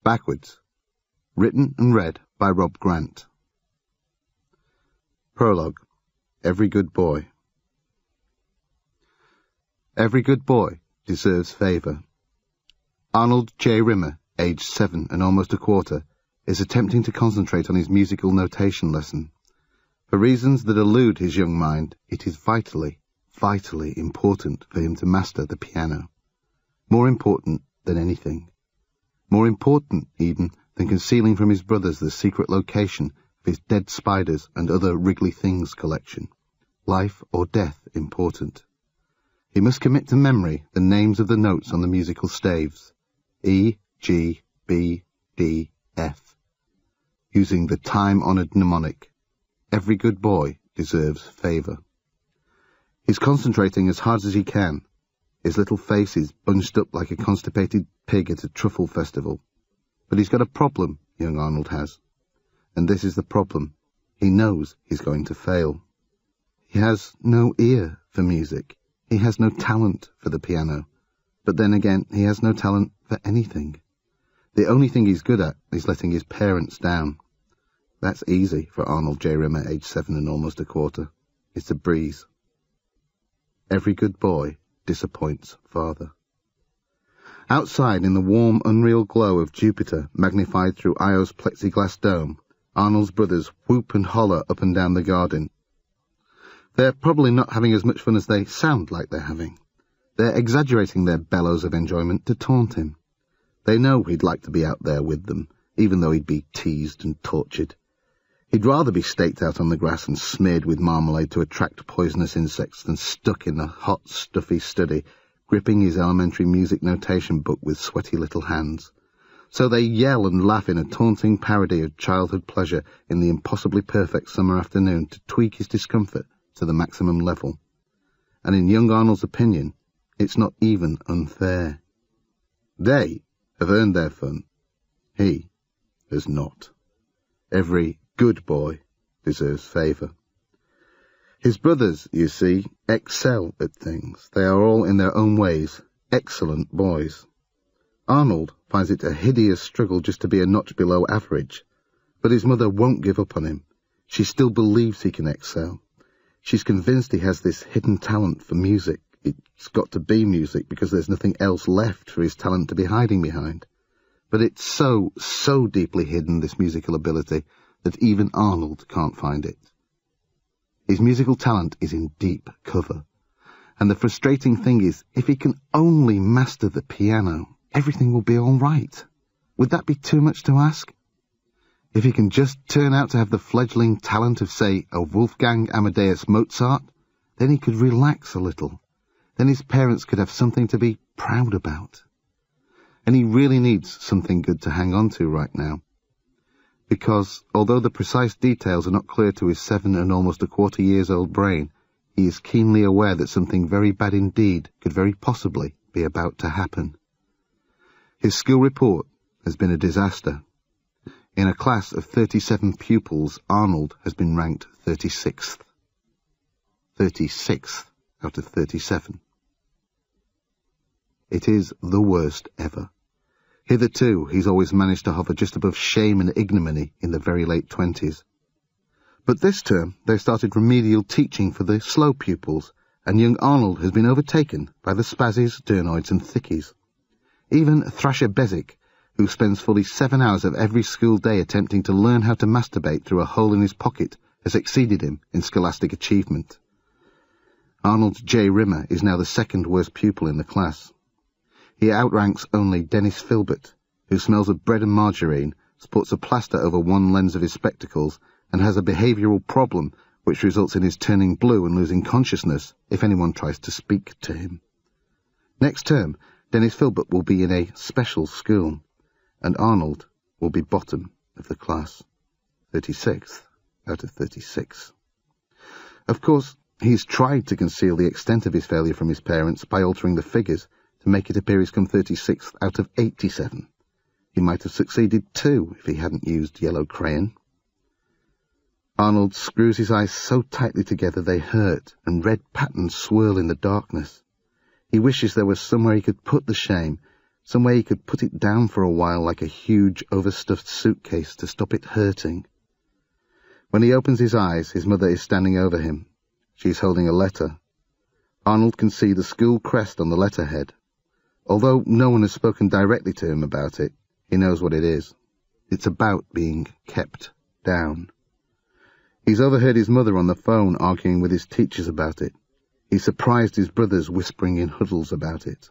Backwards. Written and read by Rob Grant. Prologue. Every good boy. Every good boy deserves favour. Arnold J. Rimmer, aged 7 and almost a quarter, is attempting to concentrate on his musical notation lesson. For reasons that elude his young mind, it is vitally important for him to master the piano. More important than anything. More important, even, than concealing from his brothers the secret location of his dead spiders and other wriggly things collection. Life or death important. He must commit to memory the names of the notes on the musical staves. E, G, B, D, F. Using the time-honoured mnemonic. Every good boy deserves favour. He's concentrating as hard as he can. His little face is bunched up like a constipated pig at a truffle festival. But he's got a problem, young Arnold has. And this is the problem. He knows he's going to fail. He has no ear for music. He has no talent for the piano. But then again, he has no talent for anything. The only thing he's good at is letting his parents down. That's easy for Arnold J. Rimmer, aged 7 and almost a quarter. It's a breeze. Every good boy disappoints father. Outside, in the warm, unreal glow of Jupiter, magnified through Io's plexiglass dome, Arnold's brothers whoop and holler up and down the garden. They're probably not having as much fun as they sound like they're having. They're exaggerating their bellows of enjoyment to taunt him. They know he'd like to be out there with them, even though he'd be teased and tortured. He'd rather be staked out on the grass and smeared with marmalade to attract poisonous insects than stuck in a hot, stuffy study, gripping his elementary music notation book with sweaty little hands. So they yell and laugh in a taunting parody of childhood pleasure in the impossibly perfect summer afternoon to tweak his discomfort to the maximum level. And in young Arnold's opinion, it's not even unfair. They have earned their fun. He has not. Every good boy deserves favour. His brothers, you see, excel at things. They are all in their own ways excellent boys. Arnold finds it a hideous struggle just to be a notch below average, but his mother won't give up on him. She still believes he can excel. She's convinced he has this hidden talent for music. It's got to be music because there's nothing else left for his talent to be hiding behind. But it's so deeply hidden, this musical ability, that even Arnold can't find it. His musical talent is in deep cover. And the frustrating thing is, if he can only master the piano, everything will be all right. Would that be too much to ask? If he can just turn out to have the fledgling talent of, say, a Wolfgang Amadeus Mozart, then he could relax a little. Then his parents could have something to be proud about. And he really needs something good to hang on to right now. Because, although the precise details are not clear to his 7 and almost a quarter years old brain, he is keenly aware that something very bad indeed could very possibly be about to happen. His school report has been a disaster. In a class of 37 pupils, Arnold has been ranked 36th. 36th out of 37. It is the worst ever. Hitherto, he's always managed to hover just above shame and ignominy in the very late 20s. But this term, they've started remedial teaching for the slow pupils, and young Arnold has been overtaken by the spazzies, dernoids and thickies. Even Thrasher Bezic, who spends fully 7 hours of every school day attempting to learn how to masturbate through a hole in his pocket, has exceeded him in scholastic achievement. Arnold J. Rimmer is now the second worst pupil in the class. He outranks only Dennis Filbert, who smells of bread and margarine, sports a plaster over one lens of his spectacles, and has a behavioural problem which results in his turning blue and losing consciousness if anyone tries to speak to him. Next term, Dennis Filbert will be in a special school, and Arnold will be bottom of the class, 36th out of 36. Of course, he's tried to conceal the extent of his failure from his parents by altering the figures to make it appear he's come 36th out of 87. He might have succeeded too if he hadn't used yellow crayon. Arnold screws his eyes so tightly together they hurt, and red patterns swirl in the darkness. He wishes there was somewhere he could put the shame, Some way he could put it down for a while like a huge, overstuffed suitcase to stop it hurting. When he opens his eyes, his mother is standing over him. She is holding a letter. Arnold can see the school crest on the letterhead. Although no one has spoken directly to him about it, he knows what it is. It's about being kept down. He's overheard his mother on the phone arguing with his teachers about it. He's surprised his brothers whispering in huddles about it.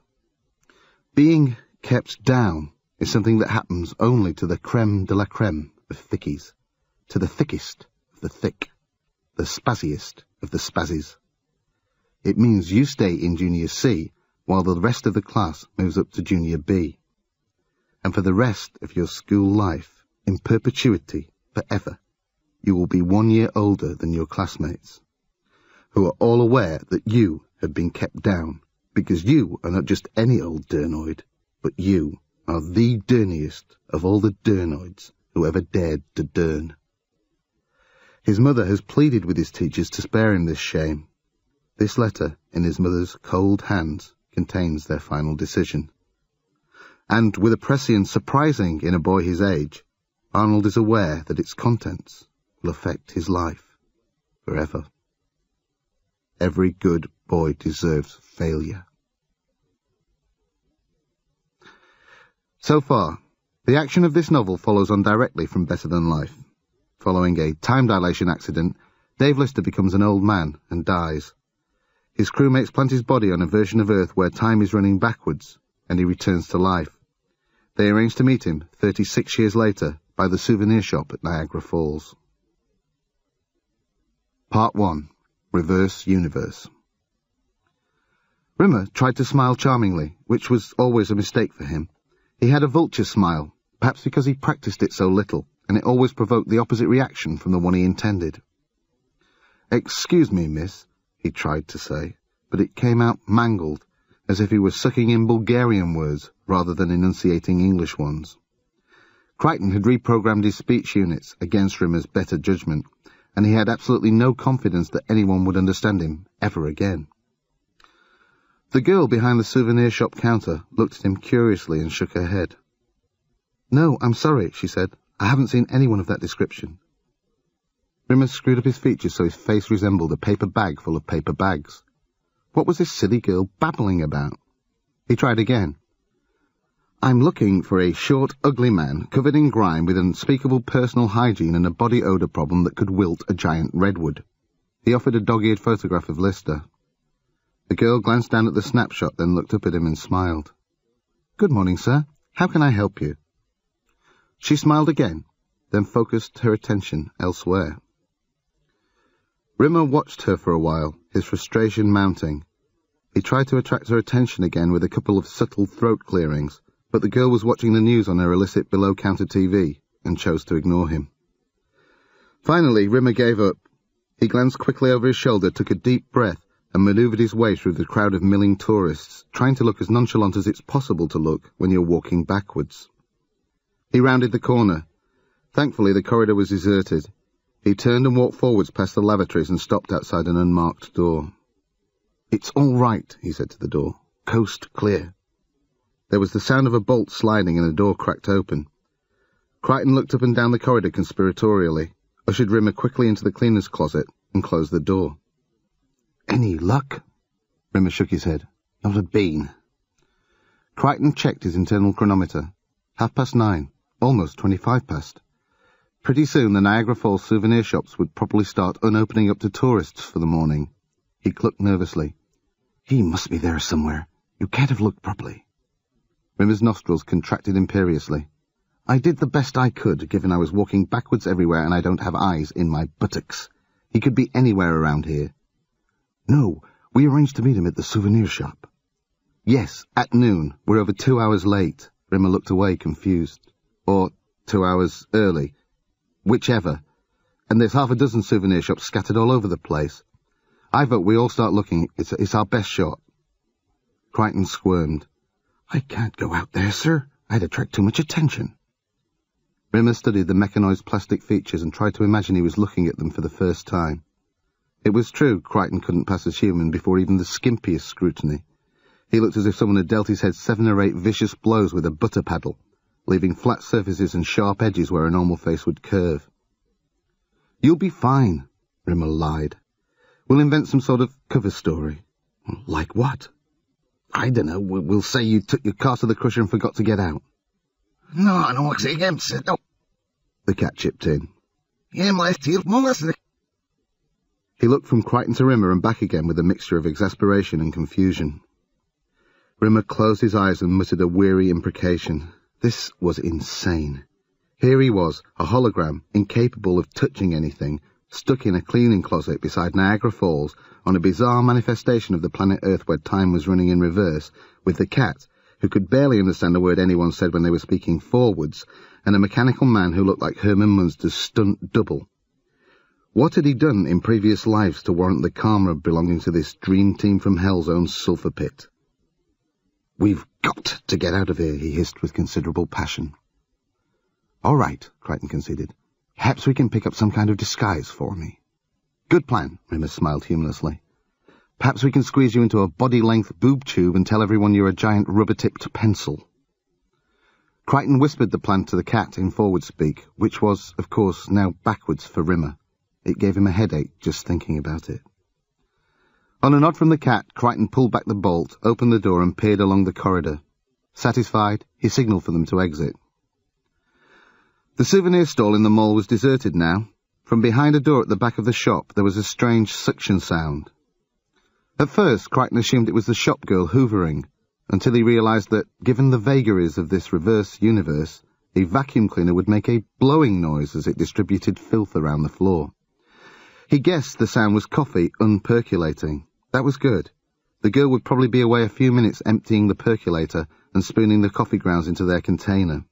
Being kept down is something that happens only to the creme de la creme of thickies, to the thickest of the thick, the spazziest of the spazzes. It means you stay in Junior C while the rest of the class moves up to Junior B. And for the rest of your school life, in perpetuity, forever, you will be 1 year older than your classmates, who are all aware that you have been kept down, because you are not just any old Durnoid, but you are the derniest of all the Durnoids who ever dared to Dern. His mother has pleaded with his teachers to spare him this shame. This letter, in his mother's cold hands, contains their final decision. And with a prescience surprising in a boy his age, Arnold is aware that its contents will affect his life forever. Every good boy deserves failure. So far, the action of this novel follows on directly from Better Than Life. Following a time dilation accident, Dave Lister becomes an old man and dies. His crewmates plant his body on a version of Earth where time is running backwards, and he returns to life. They arrange to meet him 36 years later by the souvenir shop at Niagara Falls. Part 1. Reverse Universe. Rimmer tried to smile charmingly, which was always a mistake for him. He had a vulture smile, perhaps because he practiced it so little, and it always provoked the opposite reaction from the one he intended. "Excuse me, miss," he tried to say, but it came out mangled, as if he were sucking in Bulgarian words rather than enunciating English ones. Crichton had reprogrammed his speech units against Rimmer's better judgment, and he had absolutely no confidence that anyone would understand him ever again. The girl behind the souvenir shop counter looked at him curiously and shook her head. "No, I'm sorry," she said. "I haven't seen anyone of that description." Rimmer screwed up his features so his face resembled a paper bag full of paper bags. What was this silly girl babbling about? He tried again. "I'm looking for a short, ugly man covered in grime with unspeakable personal hygiene and a body odour problem that could wilt a giant redwood." He offered a dog-eared photograph of Lister. The girl glanced down at the snapshot, then looked up at him and smiled. "Good morning, sir. How can I help you?" She smiled again, then focused her attention elsewhere. Rimmer watched her for a while, his frustration mounting. He tried to attract her attention again with a couple of subtle throat clearings, but the girl was watching the news on her illicit below-counter TV and chose to ignore him. Finally, Rimmer gave up. He glanced quickly over his shoulder, took a deep breath, and manoeuvred his way through the crowd of milling tourists, trying to look as nonchalant as it's possible to look when you're walking backwards. He rounded the corner. Thankfully, the corridor was deserted. He turned and walked forwards past the lavatories and stopped outside an unmarked door. "It's all right," he said to the door. "Coast clear." There was the sound of a bolt sliding and the door cracked open. Crichton looked up and down the corridor conspiratorially, ushered Rimmer quickly into the cleaner's closet, and closed the door. "Any luck?" Rimmer shook his head. "Not a bean." Crichton checked his internal chronometer. 9:30, almost 25 past. Pretty soon the Niagara Falls souvenir shops would probably start unopening up to tourists for the morning. He clucked nervously. "He must be there somewhere. You can't have looked properly." Rimmer's nostrils contracted imperiously. "I did the best I could, given I was walking backwards everywhere and I don't have eyes in my buttocks. He could be anywhere around here." "No, we arranged to meet him at the souvenir shop." "Yes, at noon. We're over 2 hours late." Rimmer looked away, confused. "Or 2 hours early. Whichever. And there's half a dozen souvenir shops scattered all over the place. I vote we all start looking. It's our best shot." Crichton squirmed. "I can't go out there, sir. I'd attract too much attention." Rimmer studied the mechanized plastic features and tried to imagine he was looking at them for the first time. It was true Crichton couldn't pass as human before even the skimpiest scrutiny. He looked as if someone had dealt his head 7 or 8 vicious blows with a butter paddle, leaving flat surfaces and sharp edges where a normal face would curve. "You'll be fine," Rimmer lied. "We'll invent some sort of cover story." "Like what?" "I dunno. We'll say you took your car to the crusher and forgot to get out." "No, no, the cat chipped in. He looked from Crichton to Rimmer and back again with a mixture of exasperation and confusion. Rimmer closed his eyes and muttered a weary imprecation. This was insane. Here he was, a hologram, incapable of touching anything, stuck in a cleaning closet beside Niagara Falls on a bizarre manifestation of the planet Earth where time was running in reverse, with the cat, who could barely understand a word anyone said when they were speaking forwards, and a mechanical man who looked like Herman Munster's stunt double. What had he done in previous lives to warrant the karma belonging to this dream team from hell's own sulphur pit? "We've got to get out of here," he hissed with considerable passion. "All right," Crichton conceded. "Perhaps we can pick up some kind of disguise for me." "Good plan," Rimmer smiled humorously. "Perhaps we can squeeze you into a body-length boob tube and tell everyone you're a giant rubber-tipped pencil." Crichton whispered the plan to the cat in forward speak, which was, of course, now backwards for Rimmer. It gave him a headache just thinking about it. On a nod from the cat, Crichton pulled back the bolt, opened the door and peered along the corridor. Satisfied, he signalled for them to exit. The souvenir stall in the mall was deserted now. From behind a door at the back of the shop there was a strange suction sound. At first, Crichton assumed it was the shop girl hoovering, until he realised that, given the vagaries of this reverse universe, a vacuum cleaner would make a blowing noise as it distributed filth around the floor. He guessed the sound was coffee unpercolating. That was good. The girl would probably be away a few minutes emptying the percolator and spooning the coffee grounds into their container.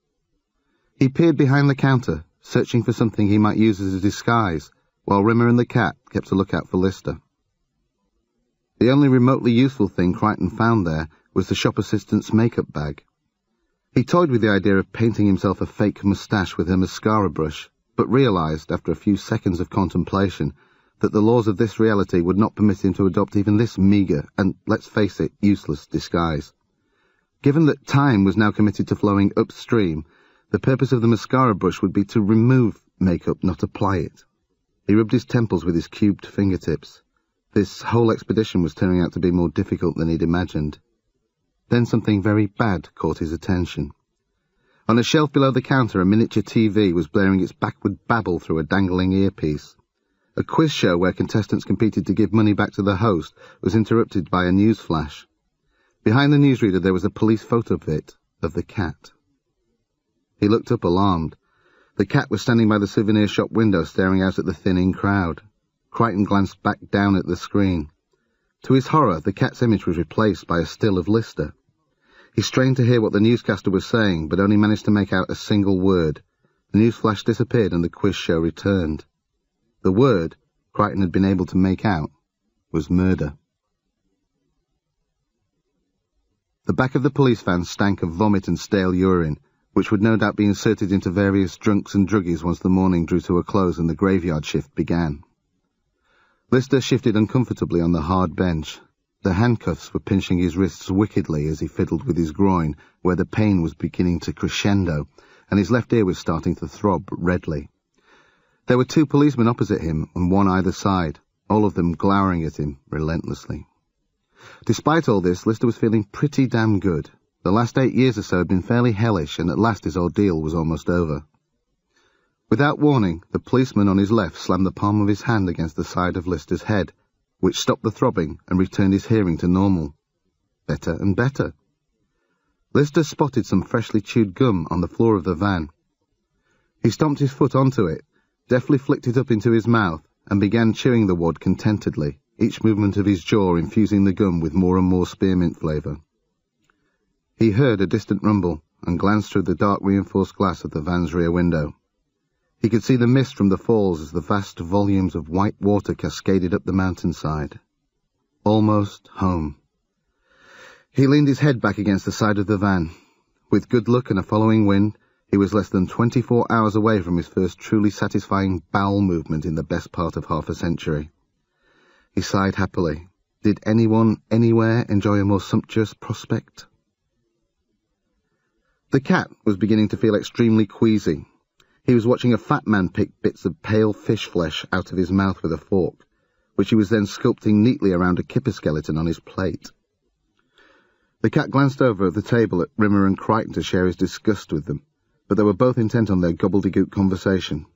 He peered behind the counter, searching for something he might use as a disguise, while Rimmer and the cat kept a lookout for Lister. The only remotely useful thing Crichton found there was the shop assistant's makeup bag. He toyed with the idea of painting himself a fake moustache with her mascara brush, but realised, after a few seconds of contemplation, that the laws of this reality would not permit him to adopt even this meagre and, let's face it, useless disguise. Given that time was now committed to flowing upstream, the purpose of the mascara brush would be to remove makeup, not apply it. He rubbed his temples with his cubed fingertips. This whole expedition was turning out to be more difficult than he'd imagined. Then something very bad caught his attention. On a shelf below the counter, a miniature TV was blaring its backward babble through a dangling earpiece. A quiz show where contestants competed to give money back to the host was interrupted by a news flash. Behind the newsreader there was a police photo pit of the cat. He looked up alarmed. The cat was standing by the souvenir shop window staring out at the thinning crowd. Crichton glanced back down at the screen. To his horror, the cat's image was replaced by a still of Lister. He strained to hear what the newscaster was saying, but only managed to make out a single word. The news flash disappeared and the quiz show returned. The word, Crichton had been able to make out, was murder. The back of the police van stank of vomit and stale urine, which would no doubt be inserted into various drunks and druggies once the morning drew to a close and the graveyard shift began. Lister shifted uncomfortably on the hard bench. The handcuffs were pinching his wrists wickedly as he fiddled with his groin, where the pain was beginning to crescendo, and his left ear was starting to throb redly. There were 2 policemen opposite him, and one either side, all of them glowering at him relentlessly. Despite all this, Lister was feeling pretty damn good. The last 8 years or so had been fairly hellish, and at last his ordeal was almost over. Without warning, the policeman on his left slammed the palm of his hand against the side of Lister's head, which stopped the throbbing and returned his hearing to normal. Better and better. Lister spotted some freshly chewed gum on the floor of the van. He stomped his foot onto it, deftly flicked it up into his mouth, and began chewing the wad contentedly, each movement of his jaw infusing the gum with more and more spearmint flavour. He heard a distant rumble and glanced through the dark reinforced glass of the van's rear window. He could see the mist from the falls as the vast volumes of white water cascaded up the mountainside. Almost home. He leaned his head back against the side of the van. With good luck and a following wind, he was less than 24 hours away from his first truly satisfying bowel movement in the best part of half a century. He sighed happily. Did anyone, anywhere, enjoy a more sumptuous prospect? The cat was beginning to feel extremely queasy. He was watching a fat man pick bits of pale fish flesh out of his mouth with a fork, which he was then sculpting neatly around a kipper skeleton on his plate. The cat glanced over at the table at Rimmer and Crichton to share his disgust with them, but they were both intent on their gobbledygook conversation.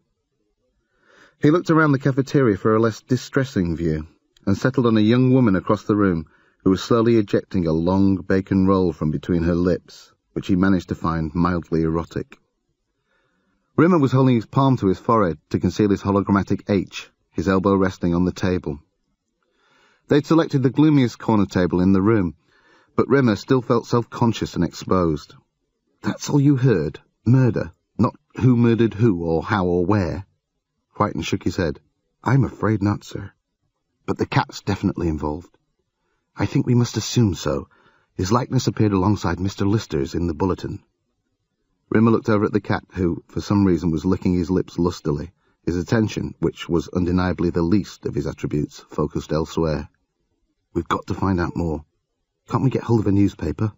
He looked around the cafeteria for a less distressing view, and settled on a young woman across the room who was slowly ejecting a long bacon roll from between her lips, which he managed to find mildly erotic. Rimmer was holding his palm to his forehead to conceal his hologrammatic H, his elbow resting on the table. They'd selected the gloomiest corner table in the room, but Rimmer still felt self-conscious and exposed. "That's all you heard? Murder? Not who murdered who, or how or where?" Crichton shook his head. "I'm afraid not, sir. But the cat's definitely involved. I think we must assume so. His likeness appeared alongside Mr. Lister's in the bulletin." Rimmer looked over at the cat, who, for some reason, was licking his lips lustily, his attention, which was undeniably the least of his attributes, focused elsewhere. "We've got to find out more. Can't we get hold of a newspaper?"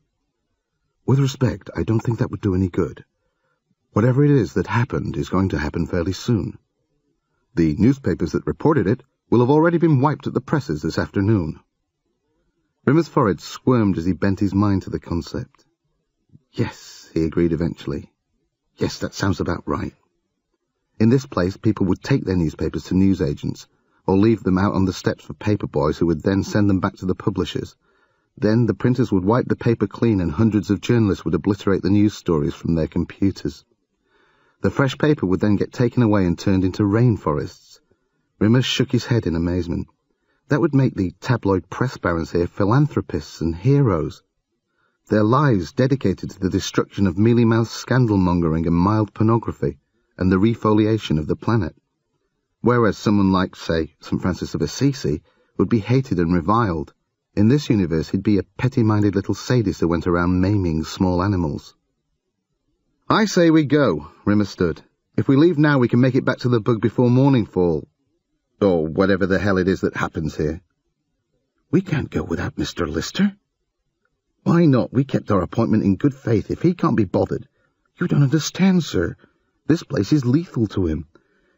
"With respect, I don't think that would do any good. Whatever it is that happened is going to happen fairly soon. The newspapers that reported it will have already been wiped at the presses this afternoon." Rimmer's forehead squirmed as he bent his mind to the concept. "Yes," he agreed eventually. "Yes, that sounds about right. In this place, people would take their newspapers to newsagents, or leave them out on the steps for paper boys who would then send them back to the publishers. Then the printers would wipe the paper clean and hundreds of journalists would obliterate the news stories from their computers. The fresh paper would then get taken away and turned into rainforests." Rimmer shook his head in amazement. "That would make the tabloid press barons here philanthropists and heroes. Their lives dedicated to the destruction of mealy-mouthed scandal-mongering and mild pornography, and the refoliation of the planet. Whereas someone like, say, St. Francis of Assisi would be hated and reviled. In this universe he'd be a petty-minded little sadist who went around maiming small animals." "I say we go," Rimmer stood. "If we leave now we can make it back to the bug before morning fall. Or whatever the hell it is that happens here." "We can't go without Mr. Lister." "Why not? We kept our appointment in good faith. If he can't be bothered—" "You don't understand, sir. This place is lethal to him.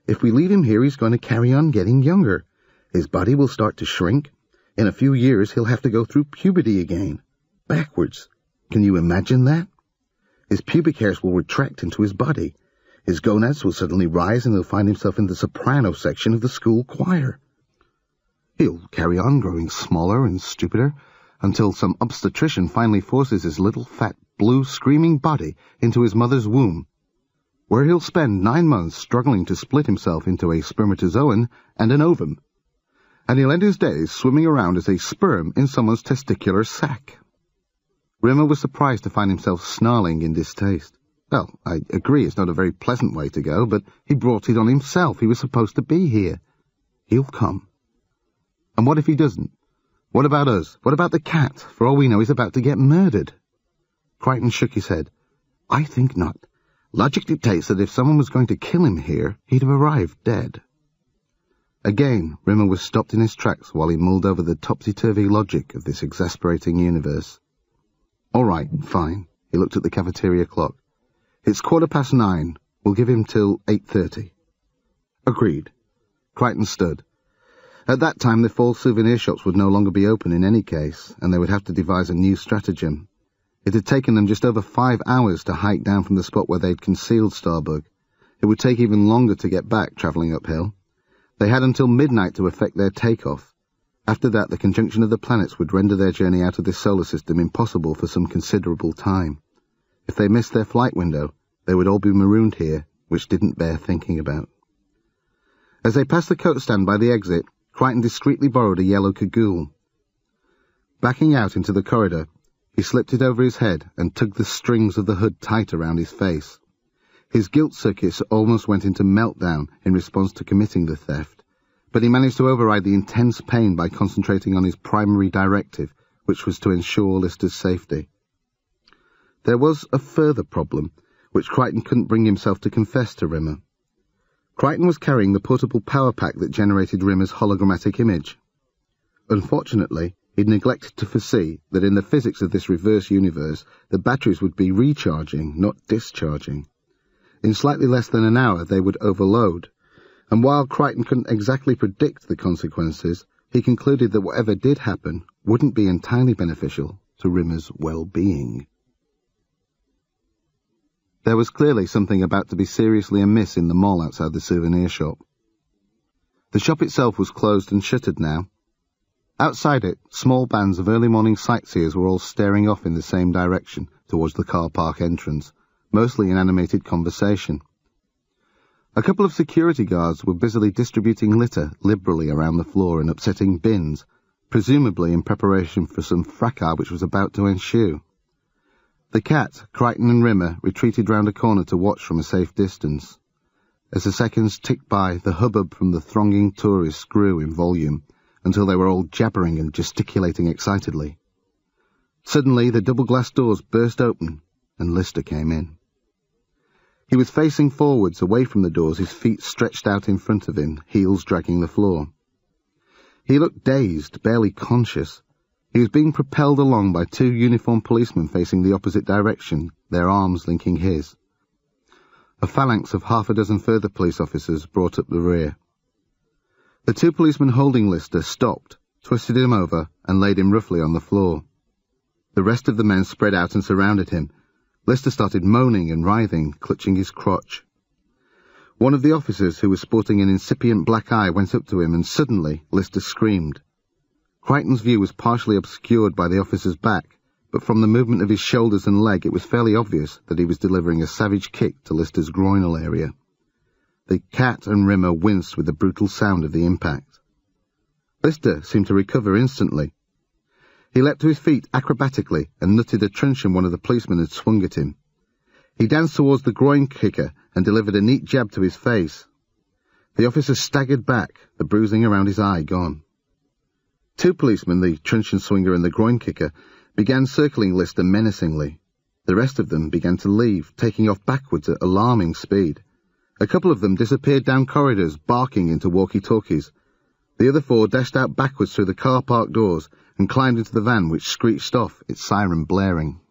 If we leave him here, he's going to carry on getting younger. His body will start to shrink. In a few years, he'll have to go through puberty again. Backwards. Can you imagine that? His pubic hairs will retract into his body. His gonads will suddenly rise and he'll find himself in the soprano section of the school choir. He'll carry on growing smaller and stupider until some obstetrician finally forces his little fat blue screaming body into his mother's womb, where he'll spend 9 months struggling to split himself into a spermatozoan and an ovum, and he'll end his days swimming around as a sperm in someone's testicular sac." Rimmer was surprised to find himself snarling in distaste. Well, I agree it's not a very pleasant way to go, but he brought it on himself. He was supposed to be here. He'll come. And what if he doesn't? What about us? What about the cat? For all we know, he's about to get murdered. Crichton shook his head. "I think not. Logic dictates that if someone was going to kill him here, he'd have arrived dead." Again, Rimmer was stopped in his tracks while he mulled over the topsy-turvy logic of this exasperating universe. "All right, fine." He looked at the cafeteria clock. "It's 9:15. We'll give him till 8:30. "Agreed." Crichton stood. At that time, the fall souvenir shops would no longer be open in any case, and they would have to devise a new stratagem. It had taken them just over 5 hours to hike down from the spot where they'd concealed Starbug. It would take even longer to get back, travelling uphill. They had until midnight to effect their takeoff. After that, the conjunction of the planets would render their journey out of this solar system impossible for some considerable time. If they missed their flight window, they would all be marooned here, which didn't bear thinking about. As they passed the coat stand by the exit, Crichton discreetly borrowed a yellow cagoule. Backing out into the corridor, he slipped it over his head and tugged the strings of the hood tight around his face. His guilt circuits almost went into meltdown in response to committing the theft, but he managed to override the intense pain by concentrating on his primary directive, which was to ensure Lister's safety. There was a further problem, which Crichton couldn't bring himself to confess to Rimmer. Crichton was carrying the portable power pack that generated Rimmer's hologrammatic image. Unfortunately, he'd neglected to foresee that in the physics of this reverse universe, the batteries would be recharging, not discharging. In slightly less than an hour, they would overload, and while Crichton couldn't exactly predict the consequences, he concluded that whatever did happen wouldn't be entirely beneficial to Rimmer's well-being. There was clearly something about to be seriously amiss in the mall outside the souvenir shop. The shop itself was closed and shuttered now. Outside it, small bands of early-morning sightseers were all staring off in the same direction towards the car park entrance, mostly in animated conversation. A couple of security guards were busily distributing litter liberally around the floor and upsetting bins, presumably in preparation for some fracas which was about to ensue. The Cat, Crichton and Rimmer retreated round a corner to watch from a safe distance. As the seconds ticked by, the hubbub from the thronging tourists grew in volume, until they were all jabbering and gesticulating excitedly. Suddenly, the double-glass doors burst open, and Lister came in. He was facing forwards, away from the doors, his feet stretched out in front of him, heels dragging the floor. He looked dazed, barely conscious. He was being propelled along by two uniformed policemen facing the opposite direction, their arms linking his. A phalanx of half a dozen further police officers brought up the rear. The two policemen holding Lister stopped, twisted him over, and laid him roughly on the floor. The rest of the men spread out and surrounded him. Lister started moaning and writhing, clutching his crotch. One of the officers, who was sporting an incipient black eye, went up to him, and suddenly Lister screamed. Crichton's view was partially obscured by the officer's back, but from the movement of his shoulders and leg it was fairly obvious that he was delivering a savage kick to Lister's groinal area. The Cat and Rimmer winced with the brutal sound of the impact. Lister seemed to recover instantly. He leapt to his feet acrobatically and nutted a truncheon one of the policemen had swung at him. He danced towards the groin kicker and delivered a neat jab to his face. The officer staggered back, the bruising around his eye gone. Two policemen, the truncheon swinger and the groin kicker, began circling Lister menacingly. The rest of them began to leave, taking off backwards at alarming speed. A couple of them disappeared down corridors, barking into walkie-talkies. The other four dashed out backwards through the car park doors and climbed into the van, which screeched off, its siren blaring.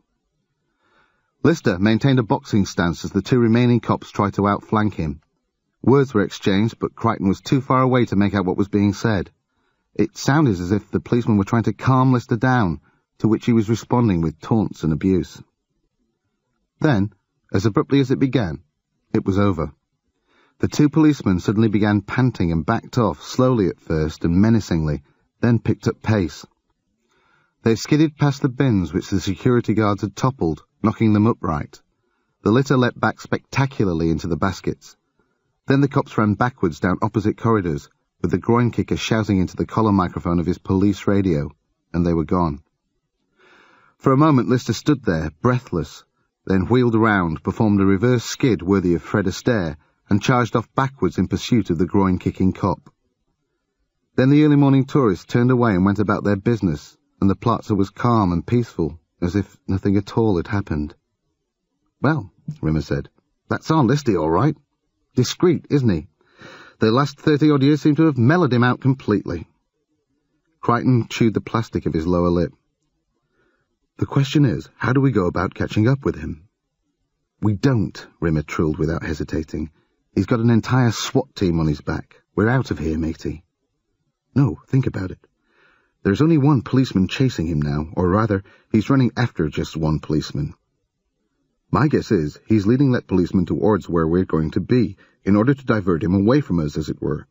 Lister maintained a boxing stance as the two remaining cops tried to outflank him. Words were exchanged, but Crichton was too far away to make out what was being said. It sounded as if the policemen were trying to calm Lister down, to which he was responding with taunts and abuse. Then, as abruptly as it began, it was over. The two policemen suddenly began panting and backed off, slowly at first and menacingly, then picked up pace. They skidded past the bins which the security guards had toppled, knocking them upright. The litter leapt back spectacularly into the baskets. Then the cops ran backwards down opposite corridors, with the groin kicker shouting into the collar microphone of his police radio, and they were gone. For a moment Lister stood there, breathless, then wheeled around, performed a reverse skid worthy of Fred Astaire, and charged off backwards in pursuit of the groin-kicking cop. Then the early-morning tourists turned away and went about their business, and the plaza was calm and peaceful, as if nothing at all had happened. "Well," Rimmer said, "that's our Listy, all right. Discreet, isn't he? The last 30-odd years seem to have mellowed him out completely." Crichton chewed the plastic of his lower lip. "The question is, how do we go about catching up with him?" "We don't," Rimmer trilled without hesitating. "He's got an entire SWAT team on his back. We're out of here, matey." "No, think about it. There's only one policeman chasing him now, or rather, he's running after just one policeman. My guess is he's leading that policeman towards where we're going to be, in order to divert him away from us, as it were.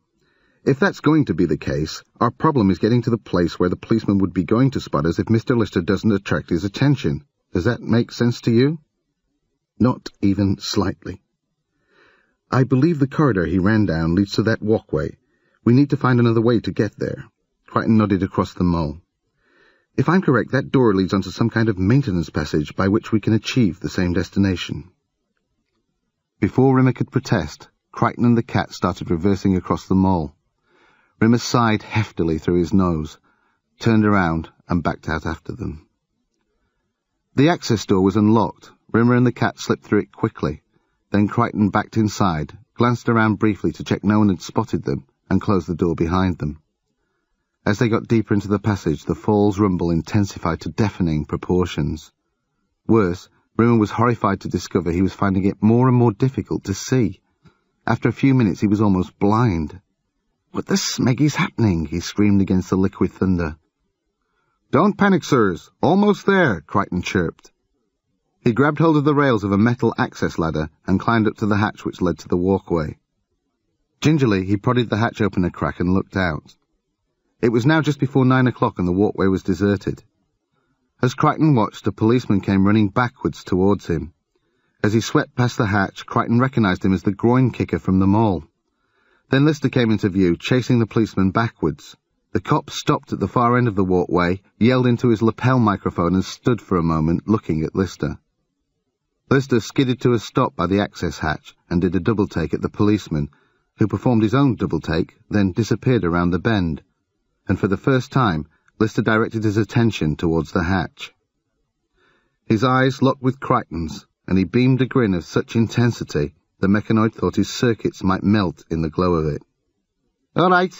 If that's going to be the case, our problem is getting to the place where the policeman would be going to spot us if Mr. Lister doesn't attract his attention. Does that make sense to you?" "Not even slightly." "I believe the corridor he ran down leads to that walkway. We need to find another way to get there." Crichton nodded across the mall. "If I'm correct, that door leads onto some kind of maintenance passage by which we can achieve the same destination." Before Rimmer could protest, Crichton and the Cat started reversing across the mall. Rimmer sighed heftily through his nose, turned around, and backed out after them. The access door was unlocked. Rimmer and the Cat slipped through it quickly. Then Crichton backed inside, glanced around briefly to check no one had spotted them, and closed the door behind them. As they got deeper into the passage, the fall's rumble intensified to deafening proportions. Worse, Rimmer was horrified to discover he was finding it more and more difficult to see. After a few minutes he was almost blind. "What the smeggy's happening?" he screamed against the liquid thunder. "Don't panic, sirs. Almost there," Crichton chirped. He grabbed hold of the rails of a metal access ladder and climbed up to the hatch which led to the walkway. Gingerly he prodded the hatch open a crack and looked out. It was now just before 9 o'clock and the walkway was deserted. As Crichton watched, a policeman came running backwards towards him. As he swept past the hatch, Crichton recognised him as the groin kicker from the mall. Then Lister came into view, chasing the policeman backwards. The cop stopped at the far end of the walkway, yelled into his lapel microphone and stood for a moment looking at Lister. Lister skidded to a stop by the access hatch and did a double-take at the policeman, who performed his own double-take, then disappeared around the bend. And for the first time, Lister directed his attention towards the hatch. His eyes locked with Crichton's, and he beamed a grin of such intensity the mechanoid thought his circuits might melt in the glow of it. "All right,"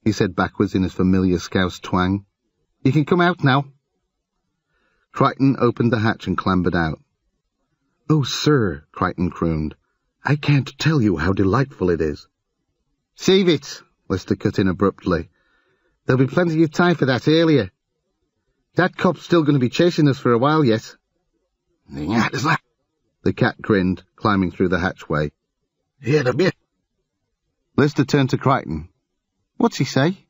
he said backwards in his familiar Scouse twang. "You can come out now." Crichton opened the hatch and clambered out. "Oh, sir," Crichton crooned, "I can't tell you how delightful it is." "Save it," Lister cut in abruptly. "There'll be plenty of time for that earlier. That cop's still going to be chasing us for a while yet." "Yeah, is that?" The cat grinned, climbing through the hatchway. "Here a bit." Lister turned to Crichton. "What's he say?"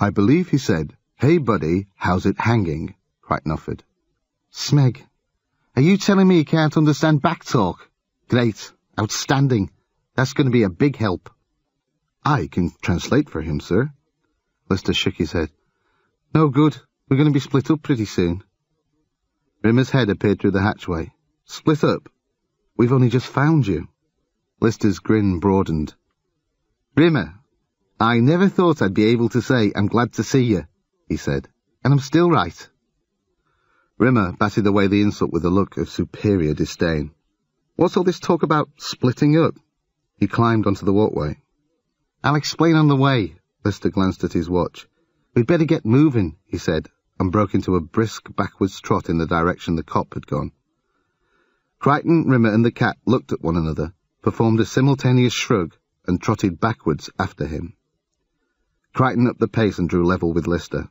"I believe he said, 'Hey, buddy, how's it hanging?'" Crichton offered. "Smeg, are you telling me you can't understand backtalk? Great. Outstanding. That's going to be a big help." "I can translate for him, sir." Lister shook his head. "No good. We're going to be split up pretty soon." Rimmer's head appeared through the hatchway. "Split up? We've only just found you." Lister's grin broadened. "Rimmer, I never thought I'd be able to say I'm glad to see you," he said, "and I'm still right." Rimmer batted away the insult with a look of superior disdain. "What's all this talk about splitting up?" He climbed onto the walkway. "I'll explain on the way." Lister glanced at his watch. "We'd better get moving," he said, and broke into a brisk backwards trot in the direction the cop had gone. Crichton, Rimmer and the cat looked at one another, performed a simultaneous shrug, and trotted backwards after him. Crichton upped the pace and drew level with Lister.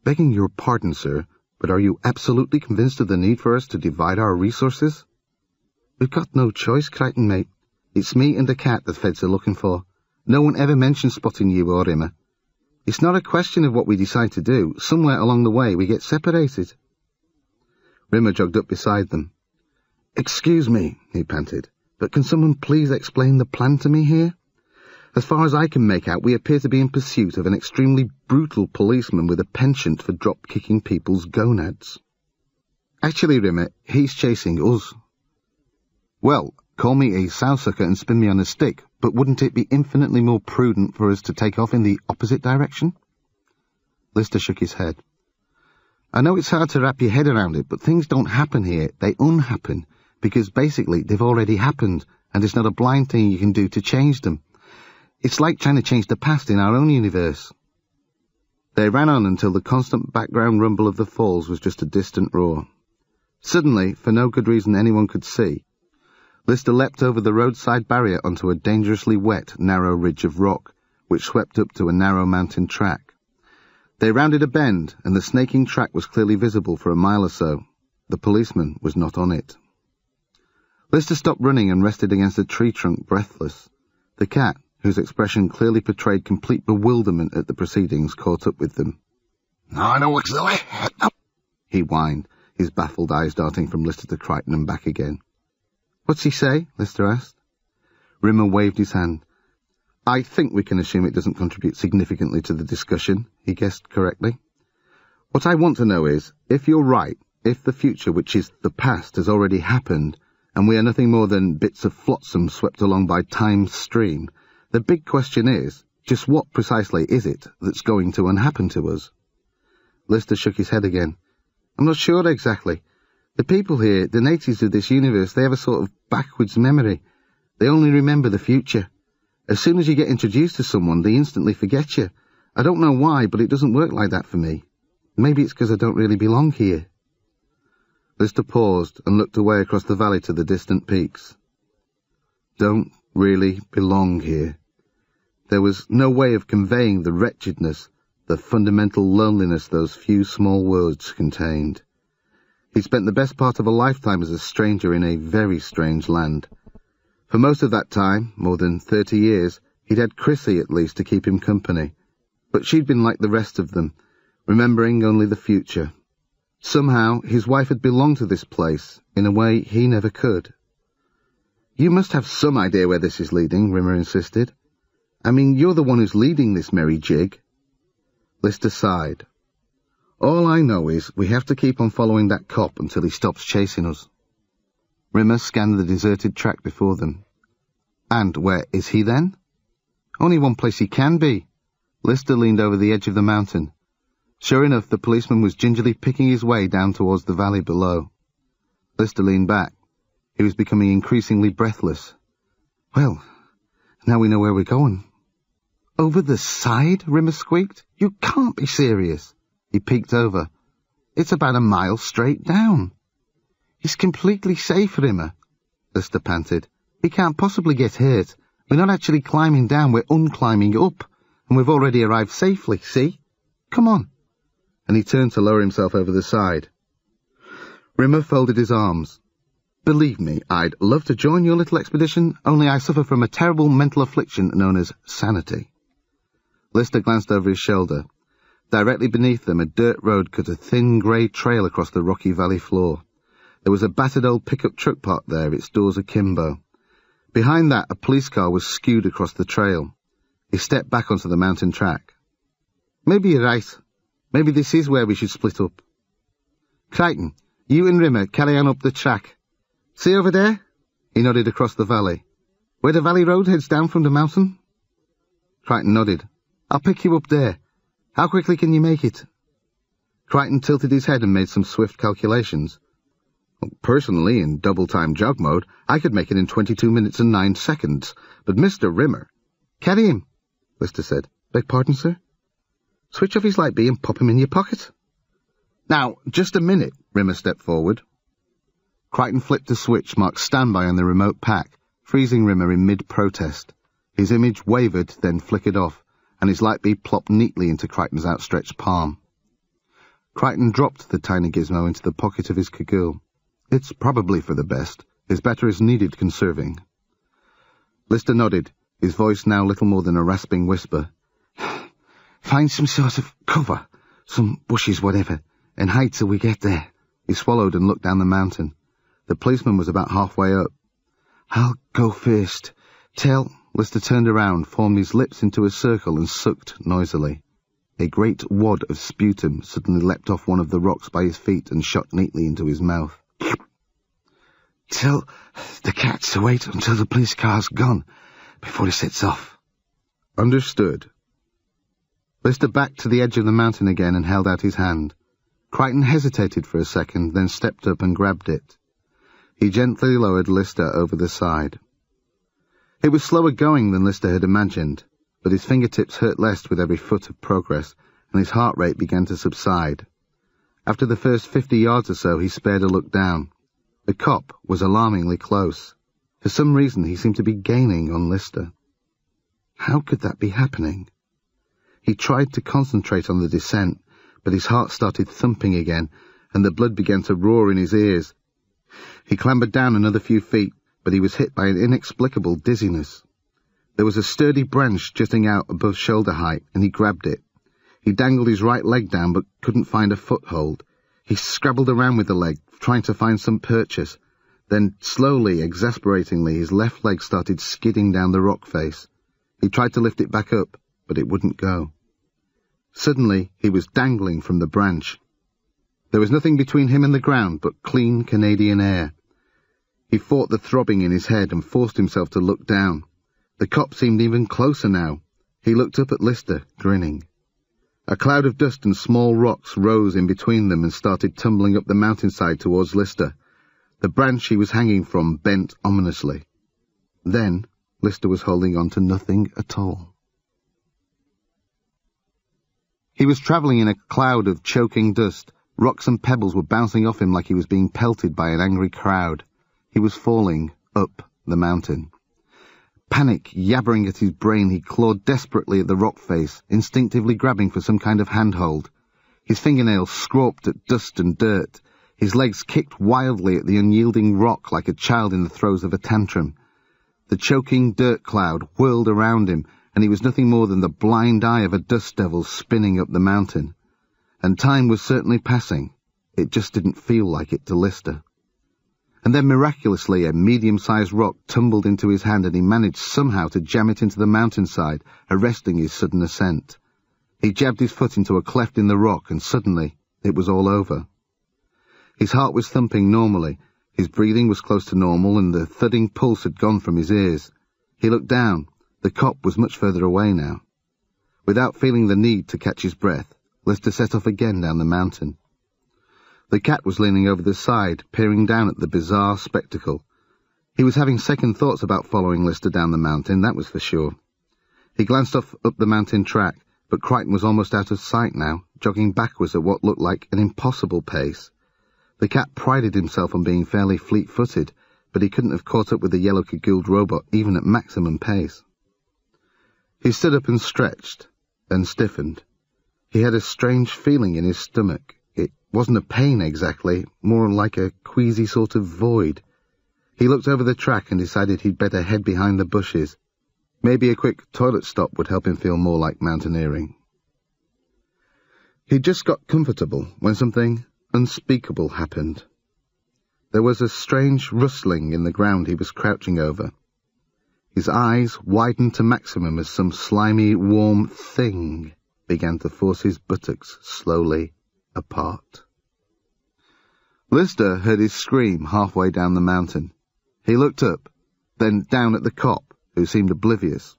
"Begging your pardon, sir, but are you absolutely convinced of the need for us to divide our resources?" "We've got no choice, Crichton, mate. It's me and the cat that feds are looking for. No one ever mentioned spotting you or Rimmer. It's not a question of what we decide to do. Somewhere along the way we get separated." Rimmer jogged up beside them. "Excuse me," he panted, "but can someone please explain the plan to me here? As far as I can make out, we appear to be in pursuit of an extremely brutal policeman with a penchant for drop-kicking people's gonads." "Actually, Rimmer, he's chasing us." "Well, call me a sowsucker and spin me on a stick, but wouldn't it be infinitely more prudent for us to take off in the opposite direction?" Lister shook his head. "I know it's hard to wrap your head around it, but things don't happen here, they unhappen, because basically they've already happened, and it's not a blind thing you can do to change them. It's like trying to change the past in our own universe." They ran on until the constant background rumble of the falls was just a distant roar. Suddenly, for no good reason anyone could see, Lister leapt over the roadside barrier onto a dangerously wet, narrow ridge of rock, which swept up to a narrow mountain track. They rounded a bend, and the snaking track was clearly visible for a mile or so. The policeman was not on it. Lister stopped running and rested against a tree trunk, breathless. The cat, whose expression clearly portrayed complete bewilderment at the proceedings, caught up with them. "I know what's the way." He whined, his baffled eyes darting from Lister to Crichton and back again. "What's he say?" Lister asked. Rimmer waved his hand. "I think we can assume it doesn't contribute significantly to the discussion," he guessed correctly. "What I want to know is, if you're right, if the future, which is the past, has already happened, and we are nothing more than bits of flotsam swept along by time's stream, the big question is, just what precisely is it that's going to unhappen to us?" Lister shook his head again. "I'm not sure exactly. The people here, the natives of this universe, they have a sort of backwards memory. They only remember the future. As soon as you get introduced to someone, they instantly forget you, I don't know why, but it doesn't work like that for me. Maybe it's because I don't really belong here." Lister paused and looked away across the valley to the distant peaks. Don't really belong here. There was no way of conveying the wretchedness, the fundamental loneliness those few small words contained. He'd spent the best part of a lifetime as a stranger in a very strange land. For most of that time, more than 30 years, he'd had Chrissy at least to keep him company. But she'd been like the rest of them, remembering only the future. Somehow, his wife had belonged to this place in a way he never could. "You must have some idea where this is leading," Rimmer insisted. "I mean, you're the one who's leading this merry jig." Lister sighed. "All I know is we have to keep on following that cop until he stops chasing us." Rimmer scanned the deserted track before them. "And where is he then?" "Only one place he can be." Lister leaned over the edge of the mountain. Sure enough, the policeman was gingerly picking his way down towards the valley below. Lister leaned back. He was becoming increasingly breathless. "Well, now we know where we're going." "Over the side?" Rimmer squeaked. "You can't be serious." He peeked over. "It's about a mile straight down." "It's completely safe, Rimmer," Lister panted. "We can't possibly get hurt. We're not actually climbing down, we're unclimbing up, and we've already arrived safely, see? Come on." And he turned to lower himself over the side. Rimmer folded his arms. "Believe me, I'd love to join your little expedition, only I suffer from a terrible mental affliction known as sanity." Lister glanced over his shoulder. Directly beneath them, a dirt road cut a thin grey trail across the rocky valley floor. There was a battered old pickup truck parked there, its doors akimbo. Behind that, a police car was skewed across the trail. He stepped back onto the mountain track. "Maybe you're right. Maybe this is where we should split up. Crichton, you and Rimmer carry on up the track. See over there?" He nodded across the valley. "Where the valley road heads down from the mountain?" Crichton nodded. "I'll pick you up there. How quickly can you make it?" Crichton tilted his head and made some swift calculations. "Well, personally, in double-time jog mode, I could make it in 22 minutes and 9 seconds, but Mr. Rimmer—" "Carry him," Lister said. "Beg pardon, sir?" "Switch off his light bee and pop him in your pocket." "Now, just a minute," Rimmer stepped forward. Crichton flipped a switch marked standby on the remote pack, freezing Rimmer in mid-protest. His image wavered, then flickered off, and his light bee plopped neatly into Crichton's outstretched palm. Crichton dropped the tiny gizmo into the pocket of his cagoule. "It's probably for the best. His batteries needed conserving." Lister nodded, his voice now little more than a rasping whisper. "Find some sort of cover, some bushes, whatever, and hide till we get there." He swallowed and looked down the mountain. The policeman was about halfway up. "I'll go first. Tell—" Lister turned around, formed his lips into a circle and sucked noisily. A great wad of sputum suddenly leapt off one of the rocks by his feet and shot neatly into his mouth. "Tell the cats to wait until the police car's gone, before he sets off." "Understood." Lister backed to the edge of the mountain again and held out his hand. Crichton hesitated for a second, then stepped up and grabbed it. He gently lowered Lister over the side. It was slower going than Lister had imagined, but his fingertips hurt less with every foot of progress, and his heart rate began to subside. After the first 50 yards or so, he spared a look down. The cop was alarmingly close. For some reason, he seemed to be gaining on Lister. How could that be happening? He tried to concentrate on the descent, but his heart started thumping again, and the blood began to roar in his ears. He clambered down another few feet, but he was hit by an inexplicable dizziness. There was a sturdy branch jutting out above shoulder height, and he grabbed it. He dangled his right leg down, but couldn't find a foothold. He scrabbled around with the leg, trying to find some purchase. Then, slowly, exasperatingly, his left leg started skidding down the rock face. He tried to lift it back up, but it wouldn't go. Suddenly, he was dangling from the branch. There was nothing between him and the ground but clean Canadian air. He fought the throbbing in his head and forced himself to look down. The cop seemed even closer now. He looked up at Lister, grinning. A cloud of dust and small rocks rose in between them and started tumbling up the mountainside towards Lister. The branch he was hanging from bent ominously. Then, Lister was holding on to nothing at all. He was travelling in a cloud of choking dust. Rocks and pebbles were bouncing off him like he was being pelted by an angry crowd. He was falling up the mountain. Panic yabbering at his brain, he clawed desperately at the rock face, instinctively grabbing for some kind of handhold. His fingernails scraped at dust and dirt. His legs kicked wildly at the unyielding rock like a child in the throes of a tantrum. The choking dirt cloud whirled around him, and he was nothing more than the blind eye of a dust devil spinning up the mountain. And time was certainly passing. It just didn't feel like it to Lister. And then miraculously a medium-sized rock tumbled into his hand, and he managed somehow to jam it into the mountainside, arresting his sudden ascent. He jabbed his foot into a cleft in the rock, and suddenly it was all over. His heart was thumping normally, his breathing was close to normal, and the thudding pulse had gone from his ears. He looked down. The cop was much further away now. Without feeling the need to catch his breath, Lister set off again down the mountain. The cat was leaning over the side, peering down at the bizarre spectacle. He was having second thoughts about following Lister down the mountain, that was for sure. He glanced off up the mountain track, but Crichton was almost out of sight now, jogging backwards at what looked like an impossible pace. The cat prided himself on being fairly fleet-footed, but he couldn't have caught up with the yellow-cagouled robot even at maximum pace. He stood up and stretched, and stiffened. He had a strange feeling in his stomach. It wasn't a pain exactly, more like a queasy sort of void. He looked over the track and decided he'd better head behind the bushes. Maybe a quick toilet stop would help him feel more like mountaineering. He'd just got comfortable when something unspeakable happened. There was a strange rustling in the ground he was crouching over. His eyes widened to maximum as some slimy, warm thing began to force his buttocks slowly apart. Lister heard his scream halfway down the mountain. He looked up, then down at the cop, who seemed oblivious.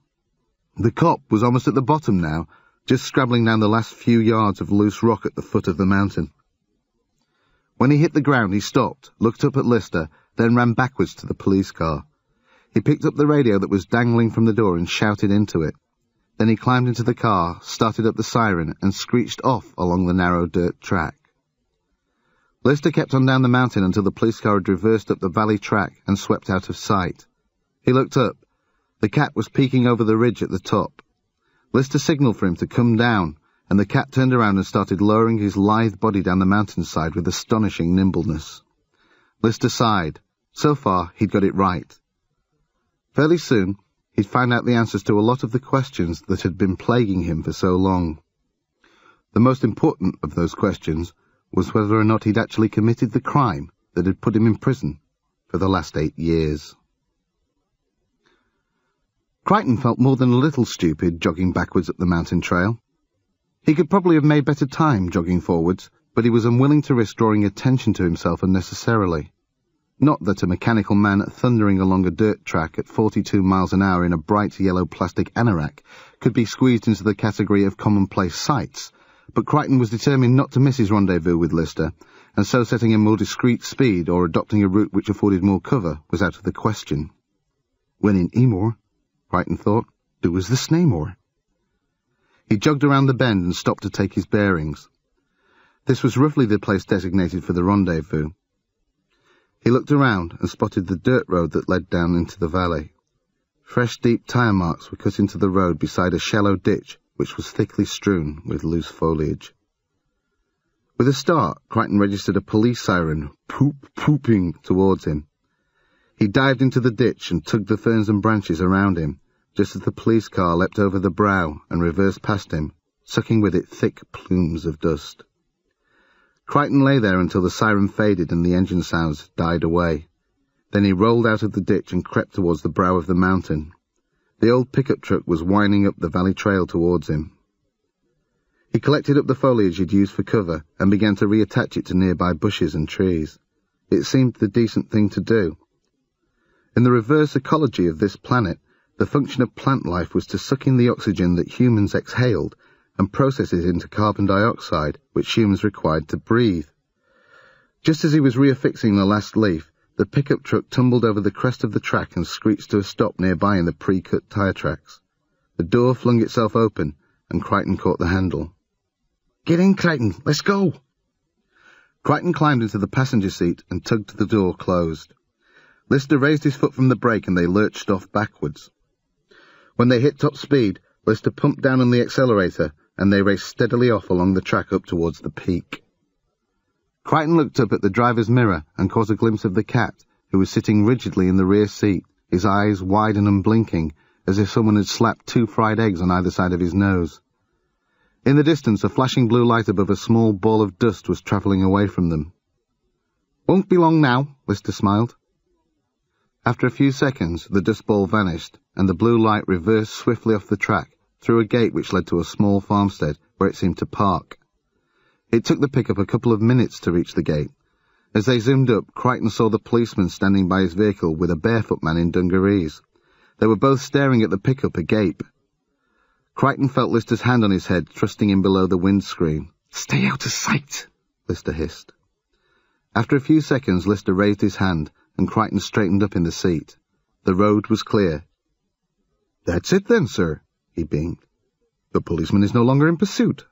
The cop was almost at the bottom now, just scrabbling down the last few yards of loose rock at the foot of the mountain. When he hit the ground, he stopped, looked up at Lister, then ran backwards to the police car. He picked up the radio that was dangling from the door and shouted into it. Then he climbed into the car, started up the siren, and screeched off along the narrow dirt track. Lister kept on down the mountain until the police car had reversed up the valley track and swept out of sight. He looked up. The cat was peeking over the ridge at the top. Lister signalled for him to come down, and the cat turned around and started lowering his lithe body down the mountainside with astonishing nimbleness. Lister sighed. So far, he'd got it right. Fairly soon, he'd found out the answers to a lot of the questions that had been plaguing him for so long. The most important of those questions was whether or not he'd actually committed the crime that had put him in prison for the last 8 years. Crichton felt more than a little stupid jogging backwards up the mountain trail. He could probably have made better time jogging forwards, but he was unwilling to risk drawing attention to himself unnecessarily. Not that a mechanical man thundering along a dirt track at 42 miles an hour in a bright yellow plastic anorak could be squeezed into the category of commonplace sights, but Crichton was determined not to miss his rendezvous with Lister, and so setting a more discreet speed or adopting a route which afforded more cover was out of the question. When in Emor, Crichton thought, do as the Snaymore. He jogged around the bend and stopped to take his bearings. This was roughly the place designated for the rendezvous. He looked around and spotted the dirt road that led down into the valley. Fresh, deep tyre marks were cut into the road beside a shallow ditch which was thickly strewn with loose foliage. With a start, Crichton registered a police siren, pooping towards him. He dived into the ditch and tugged the ferns and branches around him, just as the police car leapt over the brow and reversed past him, sucking with it thick plumes of dust. Crichton lay there until the siren faded and the engine sounds died away. Then he rolled out of the ditch and crept towards the brow of the mountain. The old pickup truck was winding up the valley trail towards him. He collected up the foliage he'd used for cover and began to reattach it to nearby bushes and trees. It seemed the decent thing to do. In the reverse ecology of this planet, the function of plant life was to suck in the oxygen that humans exhaled and process it into carbon dioxide, which humans required to breathe. Just as he was reaffixing the last leaf, the pickup truck tumbled over the crest of the track and screeched to a stop nearby in the pre-cut tyre tracks. The door flung itself open, and Crichton caught the handle. Get in, Crichton. Let's go. Crichton climbed into the passenger seat and tugged the door closed. Lister raised his foot from the brake and they lurched off backwards. When they hit top speed, Lister pumped down on the accelerator and they raced steadily off along the track up towards the peak. Crichton looked up at the driver's mirror and caught a glimpse of the cat, who was sitting rigidly in the rear seat, his eyes wide and unblinking, as if someone had slapped 2 fried eggs on either side of his nose. In the distance, a flashing blue light above a small ball of dust was travelling away from them. "Won't be long now," Lister smiled. After a few seconds, the dust ball vanished, and the blue light reversed swiftly off the track, through a gate which led to a small farmstead, where it seemed to park. It took the pickup a couple of minutes to reach the gate. As they zoomed up, Crichton saw the policeman standing by his vehicle with a barefoot man in dungarees. They were both staring at the pickup agape. Crichton felt Lister's hand on his head, thrusting him below the windscreen. "Stay out of sight," Lister hissed. After a few seconds, Lister raised his hand, and Crichton straightened up in the seat. The road was clear. "That's it then, sir," he beamed. "The policeman is no longer in pursuit."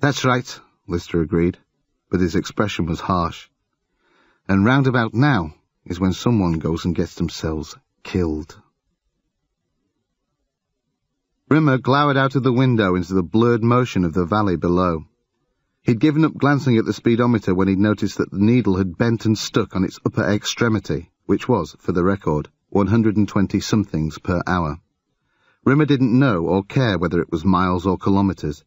"That's right," Lister agreed, but his expression was harsh. "And round about now is when someone goes and gets themselves killed." Rimmer glowered out of the window into the blurred motion of the valley below. He'd given up glancing at the speedometer when he'd noticed that the needle had bent and stuck on its upper extremity, which was, for the record, 120-somethings per hour. Rimmer didn't know or care whether it was miles or kilometres.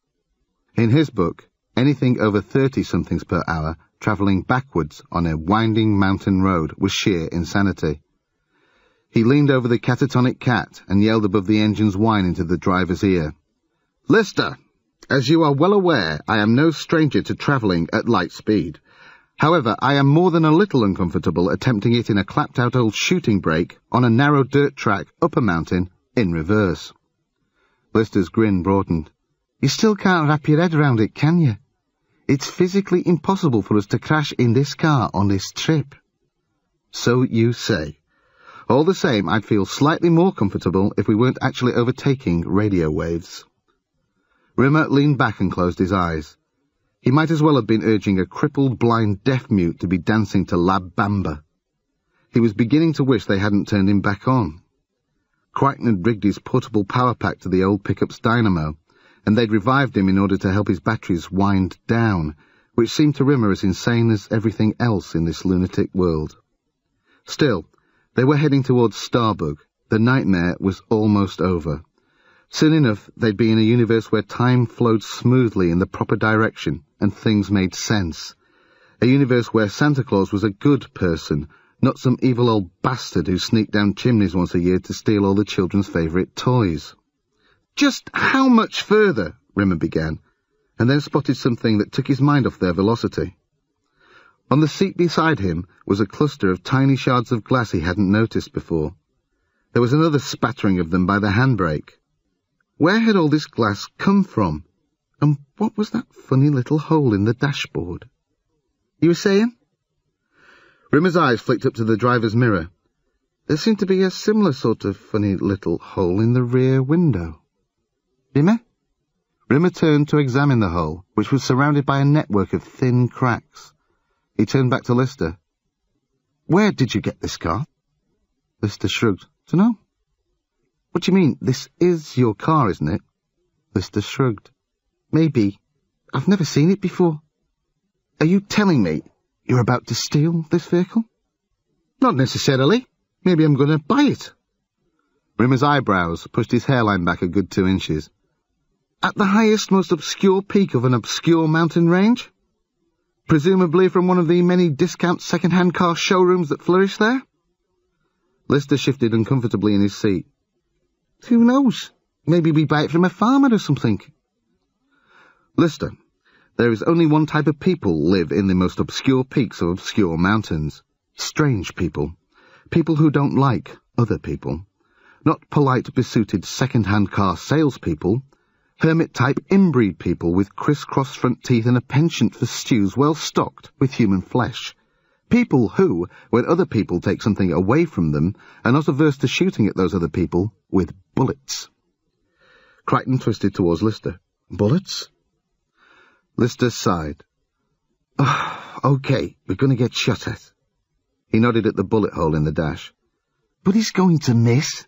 In his book, anything over 30-somethings per hour travelling backwards on a winding mountain road was sheer insanity. He leaned over the catatonic cat and yelled above the engine's whine into the driver's ear. "Lister, as you are well aware, I am no stranger to travelling at light speed. However, I am more than a little uncomfortable attempting it in a clapped-out old shooting brake on a narrow dirt track up a mountain in reverse." Lister's grin broadened. "You still can't wrap your head around it, can you? It's physically impossible for us to crash in this car on this trip." "So you say. All the same, I'd feel slightly more comfortable if we weren't actually overtaking radio waves." Rimmer leaned back and closed his eyes. He might as well have been urging a crippled blind deaf-mute to be dancing to La Bamba. He was beginning to wish they hadn't turned him back on. Crichton had rigged his portable power pack to the old pickup's dynamo, and they'd revived him in order to help his batteries wind down, which seemed to Rimmer as insane as everything else in this lunatic world. Still, they were heading towards Starbug. The nightmare was almost over. Soon enough, they'd be in a universe where time flowed smoothly in the proper direction and things made sense. A universe where Santa Claus was a good person, not some evil old bastard who sneaked down chimneys once a year to steal all the children's favourite toys. "Just how much further?" Rimmer began, and then spotted something that took his mind off their velocity. On the seat beside him was a cluster of tiny shards of glass he hadn't noticed before. There was another spattering of them by the handbrake. Where had all this glass come from? And what was that funny little hole in the dashboard? "You were saying?" Rimmer's eyes flicked up to the driver's mirror. There seemed to be a similar sort of funny little hole in the rear window. "Rimmer?" Rimmer turned to examine the hole, which was surrounded by a network of thin cracks. He turned back to Lister. "Where did you get this car?" Lister shrugged. "Dunno." "What do you mean? This is your car, isn't it?" Lister shrugged. "Maybe. I've never seen it before." "Are you telling me you're about to steal this vehicle?" "Not necessarily. Maybe I'm going to buy it." Rimmer's eyebrows pushed his hairline back a good 2 inches. "At the highest, most obscure peak of an obscure mountain range? Presumably from one of the many discount second-hand car showrooms that flourish there?" Lister shifted uncomfortably in his seat. "Who knows? Maybe we buy it from a farmer or something." "Lister, there is only one type of people live in the most obscure peaks of obscure mountains. Strange people. People who don't like other people. Not polite, besooted second-hand car salespeople. Hermit-type inbreed people with criss-cross front teeth and a penchant for stews well stocked with human flesh. People who, when other people take something away from them, are not averse to shooting at those other people with bullets." Crichton twisted towards Lister. "Bullets?" Lister sighed. Oh, OK, we're going to get shot at. He nodded at the bullet hole in the dash. But he's going to miss.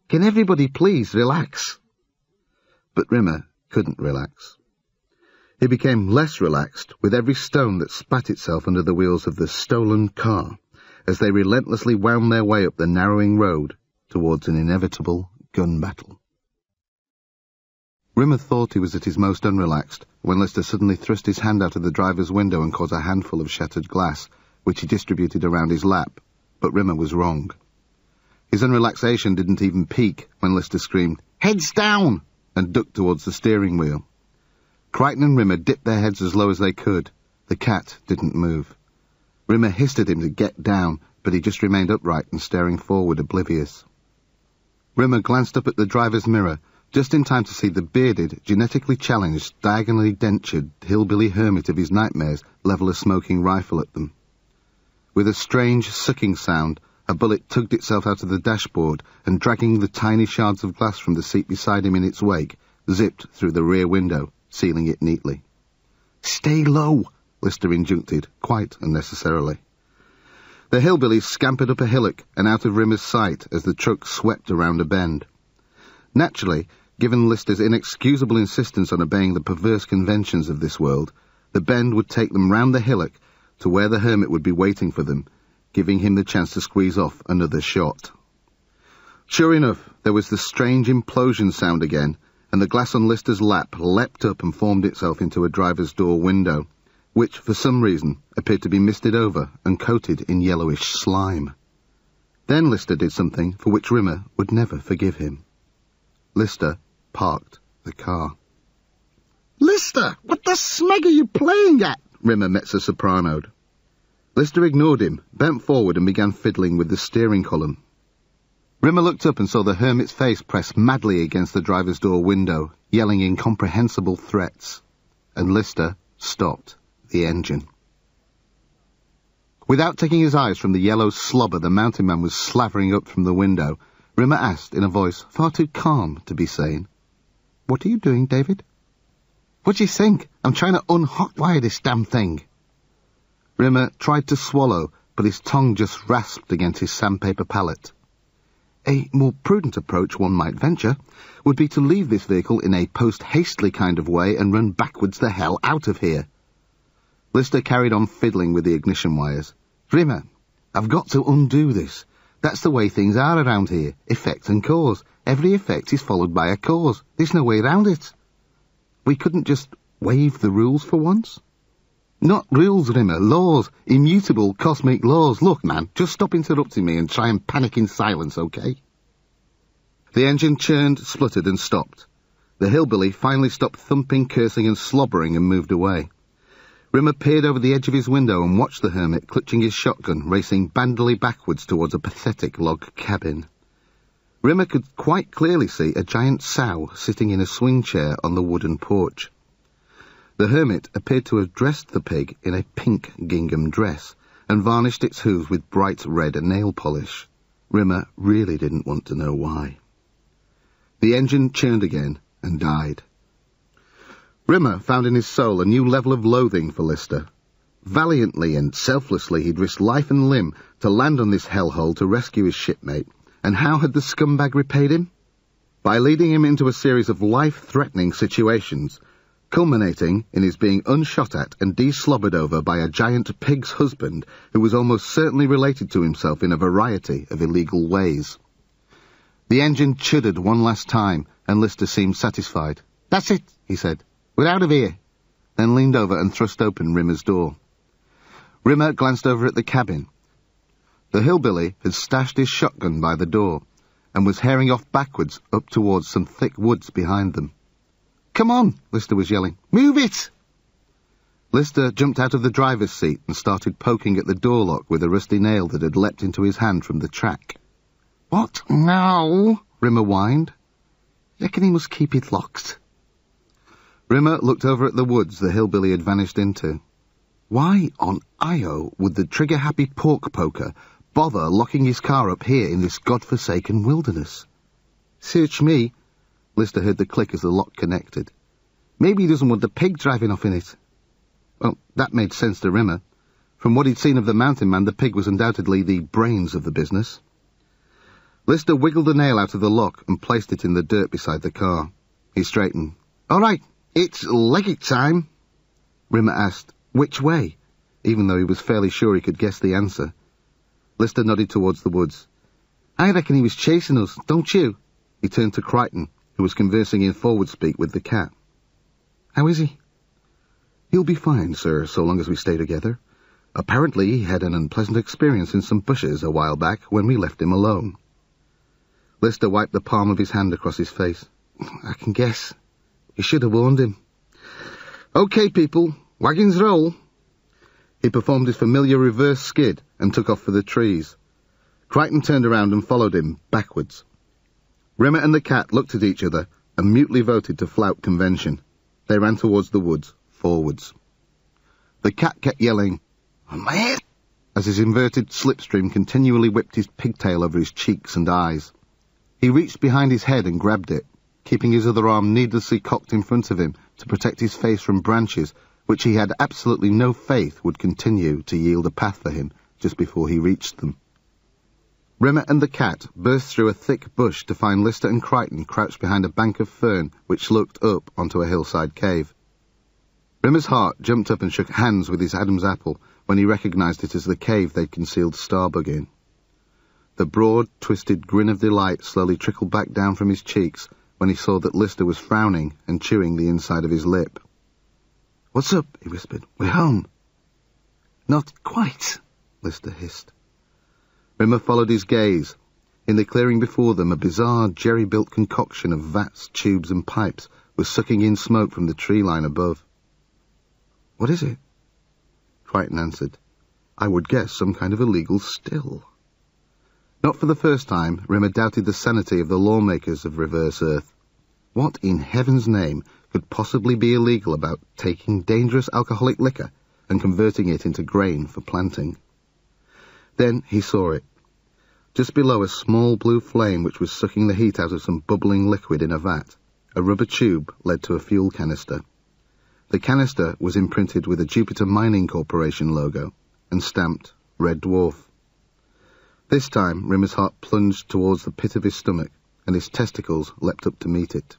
Can everybody please relax? But Rimmer couldn't relax. He became less relaxed with every stone that spat itself under the wheels of the stolen car as they relentlessly wound their way up the narrowing road towards an inevitable gun battle. Rimmer thought he was at his most unrelaxed when Lister suddenly thrust his hand out of the driver's window and caught a handful of shattered glass, which he distributed around his lap, but Rimmer was wrong. His unrelaxation didn't even peak when Lister screamed, "Heads down!" and ducked towards the steering wheel. Crichton and Rimmer dipped their heads as low as they could. The cat didn't move. Rimmer hissed at him to get down, but he just remained upright and staring forward, oblivious. Rimmer glanced up at the driver's mirror, just in time to see the bearded, genetically challenged, diagonally dentured hillbilly hermit of his nightmares level a smoking rifle at them. With a strange, sucking sound, a bullet tugged itself out of the dashboard and, dragging the tiny shards of glass from the seat beside him in its wake, zipped through the rear window, sealing it neatly. "Stay low," Lister injuncted, quite unnecessarily. The hillbillies scampered up a hillock and out of Rimmer's sight as the truck swept around a bend. Naturally, given Lister's inexcusable insistence on obeying the perverse conventions of this world, the bend would take them round the hillock to where the hermit would be waiting for them, giving him the chance to squeeze off another shot. Sure enough, there was the strange implosion sound again, and the glass on Lister's lap leapt up and formed itself into a driver's door window, which, for some reason, appeared to be misted over and coated in yellowish slime. Then Lister did something for which Rimmer would never forgive him. Lister parked the car. "Lister, what the smeg are you playing at?" Rimmer mezzo-sopranoed. Lister ignored him, bent forward and began fiddling with the steering column. Rimmer looked up and saw the hermit's face press madly against the driver's door window, yelling incomprehensible threats. And Lister stopped the engine. Without taking his eyes from the yellow slobber the mountain man was slavering up from the window, Rimmer asked in a voice far too calm to be sane, "What are you doing, David?" "What do you think? I'm trying to unhotwire this damn thing." Rimmer tried to swallow, but his tongue just rasped against his sandpaper palate. "A more prudent approach, one might venture, would be to leave this vehicle in a post-hastily kind of way and run backwards the hell out of here." Lister carried on fiddling with the ignition wires. "Rimmer, I've got to undo this. That's the way things are around here. Effect and cause. Every effect is followed by a cause. There's no way around it." "We couldn't just waive the rules for once?" "Not rules, Rimmer. Laws. Immutable cosmic laws. Look, man, just stop interrupting me and try and panic in silence, okay?" The engine churned, spluttered, and stopped. The hillbilly finally stopped thumping, cursing, and slobbering and moved away. Rimmer peered over the edge of his window and watched the hermit, clutching his shotgun, racing bandily backwards towards a pathetic log cabin. Rimmer could quite clearly see a giant sow sitting in a swing chair on the wooden porch. The hermit appeared to have dressed the pig in a pink gingham dress and varnished its hooves with bright red nail polish. Rimmer really didn't want to know why. The engine churned again and died. Rimmer found in his soul a new level of loathing for Lister. Valiantly and selflessly he'd risked life and limb to land on this hellhole to rescue his shipmate, and how had the scumbag repaid him? By leading him into a series of life-threatening situations, culminating in his being unshot at and de-slobbered over by a giant pig's husband who was almost certainly related to himself in a variety of illegal ways. The engine chuddered one last time, and Lister seemed satisfied. "That's it," he said. "We're out of here," then leaned over and thrust open Rimmer's door. Rimmer glanced over at the cabin. The hillbilly had stashed his shotgun by the door, and was herring off backwards up towards some thick woods behind them. "Come on," Lister was yelling. "Move it!" Lister jumped out of the driver's seat and started poking at the door lock with a rusty nail that had leapt into his hand from the track. "What now?" Rimmer whined. "Reckon he must keep it locked." Rimmer looked over at the woods the hillbilly had vanished into. Why on Io would the trigger-happy pork poker bother locking his car up here in this godforsaken wilderness? "Search me," Lister heard the click as the lock connected. Maybe he doesn't want the pig driving off in it. Well, that made sense to Rimmer. From what he'd seen of the mountain man, the pig was undoubtedly the brains of the business. Lister wiggled a nail out of the lock and placed it in the dirt beside the car. He straightened. "All right, it's leg it time." Rimmer asked, "Which way?" even though he was fairly sure he could guess the answer. Lister nodded towards the woods. "I reckon he was chasing us, don't you?" He turned to Crichton, who was conversing in forward speak with the cat. "How is he?" "He'll be fine, sir, so long as we stay together. Apparently he had an unpleasant experience in some bushes a while back when we left him alone." Lister wiped the palm of his hand across his face. "I can guess. You should have warned him." "Okay, people, wagons roll." He performed his familiar reverse skid and took off for the trees. Crichton turned around and followed him, backwards. Rimmer and the cat looked at each other and mutely voted to flout convention. They ran towards the woods, forwards. The cat kept yelling, "On my head!" as his inverted slipstream continually whipped his pigtail over his cheeks and eyes. He reached behind his head and grabbed it, keeping his other arm needlessly cocked in front of him to protect his face from branches which he had absolutely no faith would continue to yield a path for him just before he reached them. Rimmer and the cat burst through a thick bush to find Lister and Crichton crouched behind a bank of fern which looked up onto a hillside cave. Rimmer's heart jumped up and shook hands with his Adam's apple when he recognized it as the cave they'd concealed Starbug in. The broad, twisted grin of delight slowly trickled back down from his cheeks when he saw that Lister was frowning and chewing the inside of his lip. "What's up?" he whispered. "We're home." "Not quite," Lister hissed. Rimmer followed his gaze. In the clearing before them, a bizarre, jerry-built concoction of vats, tubes and pipes was sucking in smoke from the tree line above. "What is it?" Crichton answered. "I would guess some kind of illegal still." Not for the first time, Rimmer doubted the sanity of the lawmakers of Reverse Earth. What in heaven's name could possibly be illegal about taking dangerous alcoholic liquor and converting it into grain for planting? Then he saw it. Just below a small blue flame which was sucking the heat out of some bubbling liquid in a vat, a rubber tube led to a fuel canister. The canister was imprinted with a Jupiter Mining Corporation logo and stamped Red Dwarf. This time Rimmer's heart plunged towards the pit of his stomach, and his testicles leapt up to meet it.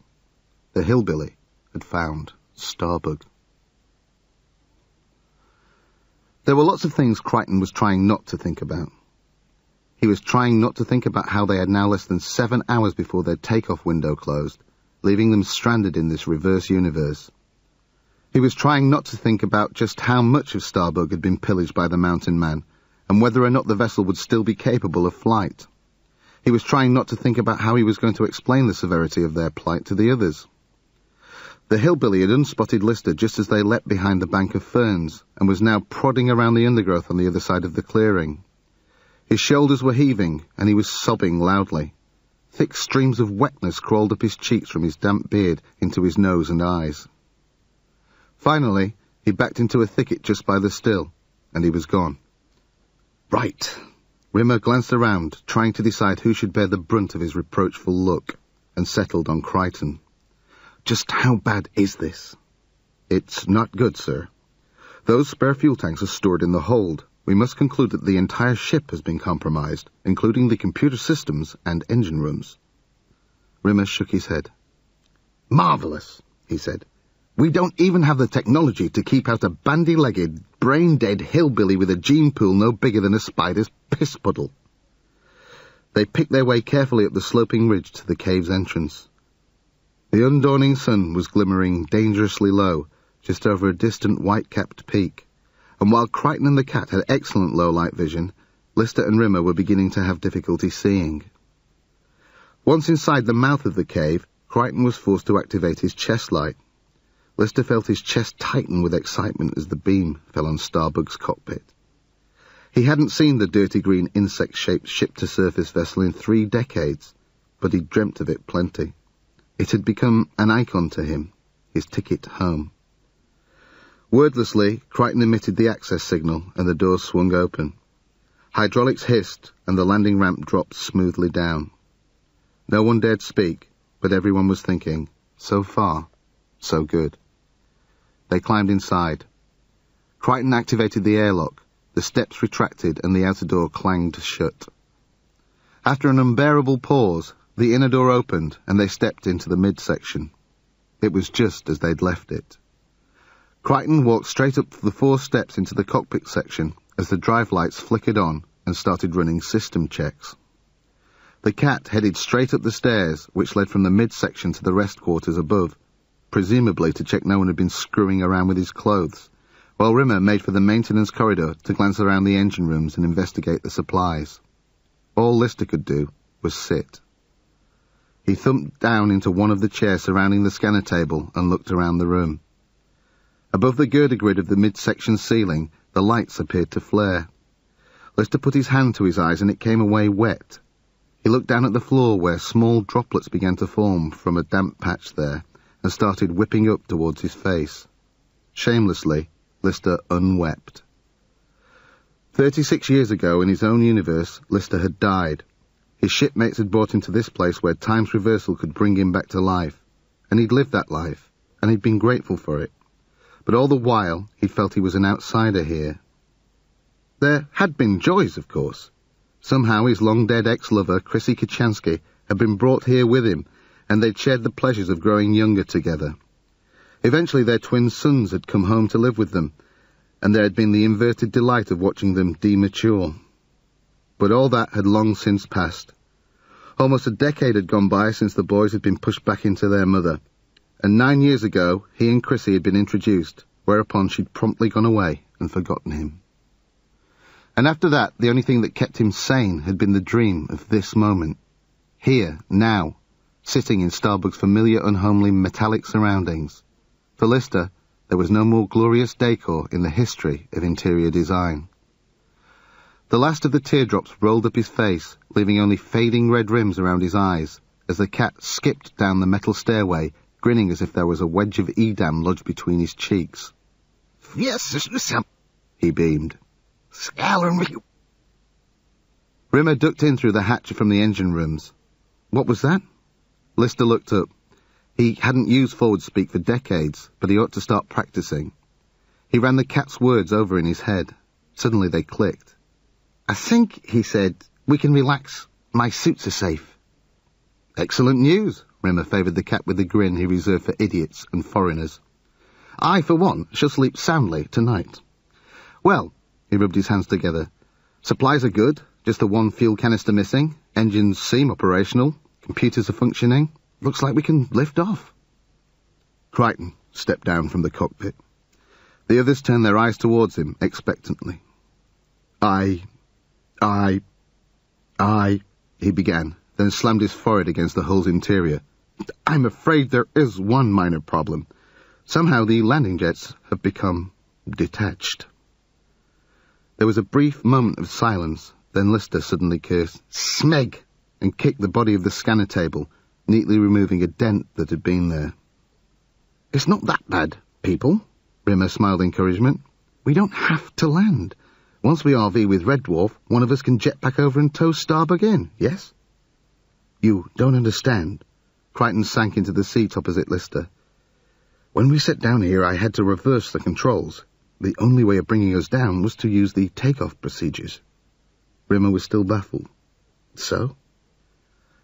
The hillbilly had found Starbug. There were lots of things Crichton was trying not to think about. He was trying not to think about how they had now less than 7 hours before their takeoff window closed, leaving them stranded in this reverse universe. He was trying not to think about just how much of Starbug had been pillaged by the Mountain Man, and whether or not the vessel would still be capable of flight. He was trying not to think about how he was going to explain the severity of their plight to the others. The hillbilly had unspotted Lister just as they leapt behind the bank of ferns, and was now prodding around the undergrowth on the other side of the clearing. His shoulders were heaving, and he was sobbing loudly. Thick streams of wetness crawled up his cheeks from his damp beard into his nose and eyes. Finally, he backed into a thicket just by the still, and he was gone. Right. Rimmer glanced around, trying to decide who should bear the brunt of his reproachful look, and settled on Crichton. "Just how bad is this?" "It's not good, sir. Those spare fuel tanks are stored in the hold. We must conclude that the entire ship has been compromised, including the computer systems and engine rooms." Rimmer shook his head. "Marvelous," he said. "We don't even have the technology to keep out a bandy-legged, brain-dead hillbilly with a gene pool no bigger than a spider's piss puddle." They picked their way carefully up the sloping ridge to the cave's entrance. The undawning sun was glimmering dangerously low, just over a distant white-capped peak, and while Crichton and the cat had excellent low-light vision, Lister and Rimmer were beginning to have difficulty seeing. Once inside the mouth of the cave, Crichton was forced to activate his chest light. Lister felt his chest tighten with excitement as the beam fell on Starbug's cockpit. He hadn't seen the dirty green insect-shaped ship-to-surface vessel in 3 decades, but he'd dreamt of it plenty. It had become an icon to him, his ticket home. Wordlessly, Crichton emitted the access signal, and the doors swung open. Hydraulics hissed, and the landing ramp dropped smoothly down. No one dared speak, but everyone was thinking, so far, so good. They climbed inside. Crichton activated the airlock. The steps retracted and the outer door clanged shut. After an unbearable pause, the inner door opened and they stepped into the midsection. It was just as they'd left it. Crichton walked straight up the 4 steps into the cockpit section as the drive lights flickered on and started running system checks. The Cat headed straight up the stairs, which led from the midsection to the rest quarters above, presumably to check no one had been screwing around with his clothes, while Rimmer made for the maintenance corridor to glance around the engine rooms and investigate the supplies. All Lister could do was sit. He thumped down into one of the chairs surrounding the scanner table and looked around the room. Above the girder grid of the midsection ceiling, the lights appeared to flare. Lister put his hand to his eyes and it came away wet. He looked down at the floor where small droplets began to form from a damp patch there and started whipping up towards his face. Shamelessly, Lister unwept. 36 years ago, in his own universe, Lister had died. His shipmates had brought him to this place where time's reversal could bring him back to life, and he'd lived that life, and he'd been grateful for it. But all the while, he felt he was an outsider here. There had been joys, of course. Somehow his long-dead ex-lover, Chrissy Kochanski, had been brought here with him, and they'd shared the pleasures of growing younger together. Eventually their twin sons had come home to live with them, and there had been the inverted delight of watching them demature. But all that had long since passed. Almost a decade had gone by since the boys had been pushed back into their mother, and 9 years ago he and Chrissy had been introduced, whereupon she'd promptly gone away and forgotten him. And after that, the only thing that kept him sane had been the dream of this moment. Here, now, sitting in Starbug's familiar unhomely metallic surroundings. For Lister, there was no more glorious decor in the history of interior design. The last of the teardrops rolled up his face, leaving only fading red rims around his eyes, as the Cat skipped down the metal stairway, grinning as if there was a wedge of Edam lodged between his cheeks. Yes, he beamed. Rimmer ducked in through the hatch from the engine rooms. What was that? Lister looked up. He hadn't used forward speak for decades, but he ought to start practicing. He ran the Cat's words over in his head. Suddenly they clicked. I think, he said, we can relax. My suits are safe. Excellent news, Rimmer favoured the Cat with the grin he reserved for idiots and foreigners. I, for one, shall sleep soundly tonight. Well, he rubbed his hands together. Supplies are good, just the one fuel canister missing. Engines seem operational. Computers are functioning. Looks like we can lift off. Crichton stepped down from the cockpit. The others turned their eyes towards him expectantly. He began, then slammed his forehead against the hull's interior. I'm afraid there is one minor problem. Somehow the landing jets have become detached. There was a brief moment of silence, then Lister suddenly cursed, Smeg, and kicked the body of the scanner table, neatly removing a dent that had been there. It's not that bad, people, Rimmer smiled encouragement. We don't have to land. Once we RV with Red Dwarf, one of us can jet back over and tow Starbug in, yes? You don't understand. Crichton sank into the seat opposite Lister. When we set down here, I had to reverse the controls. The only way of bringing us down was to use the takeoff procedures. Rimmer was still baffled. So?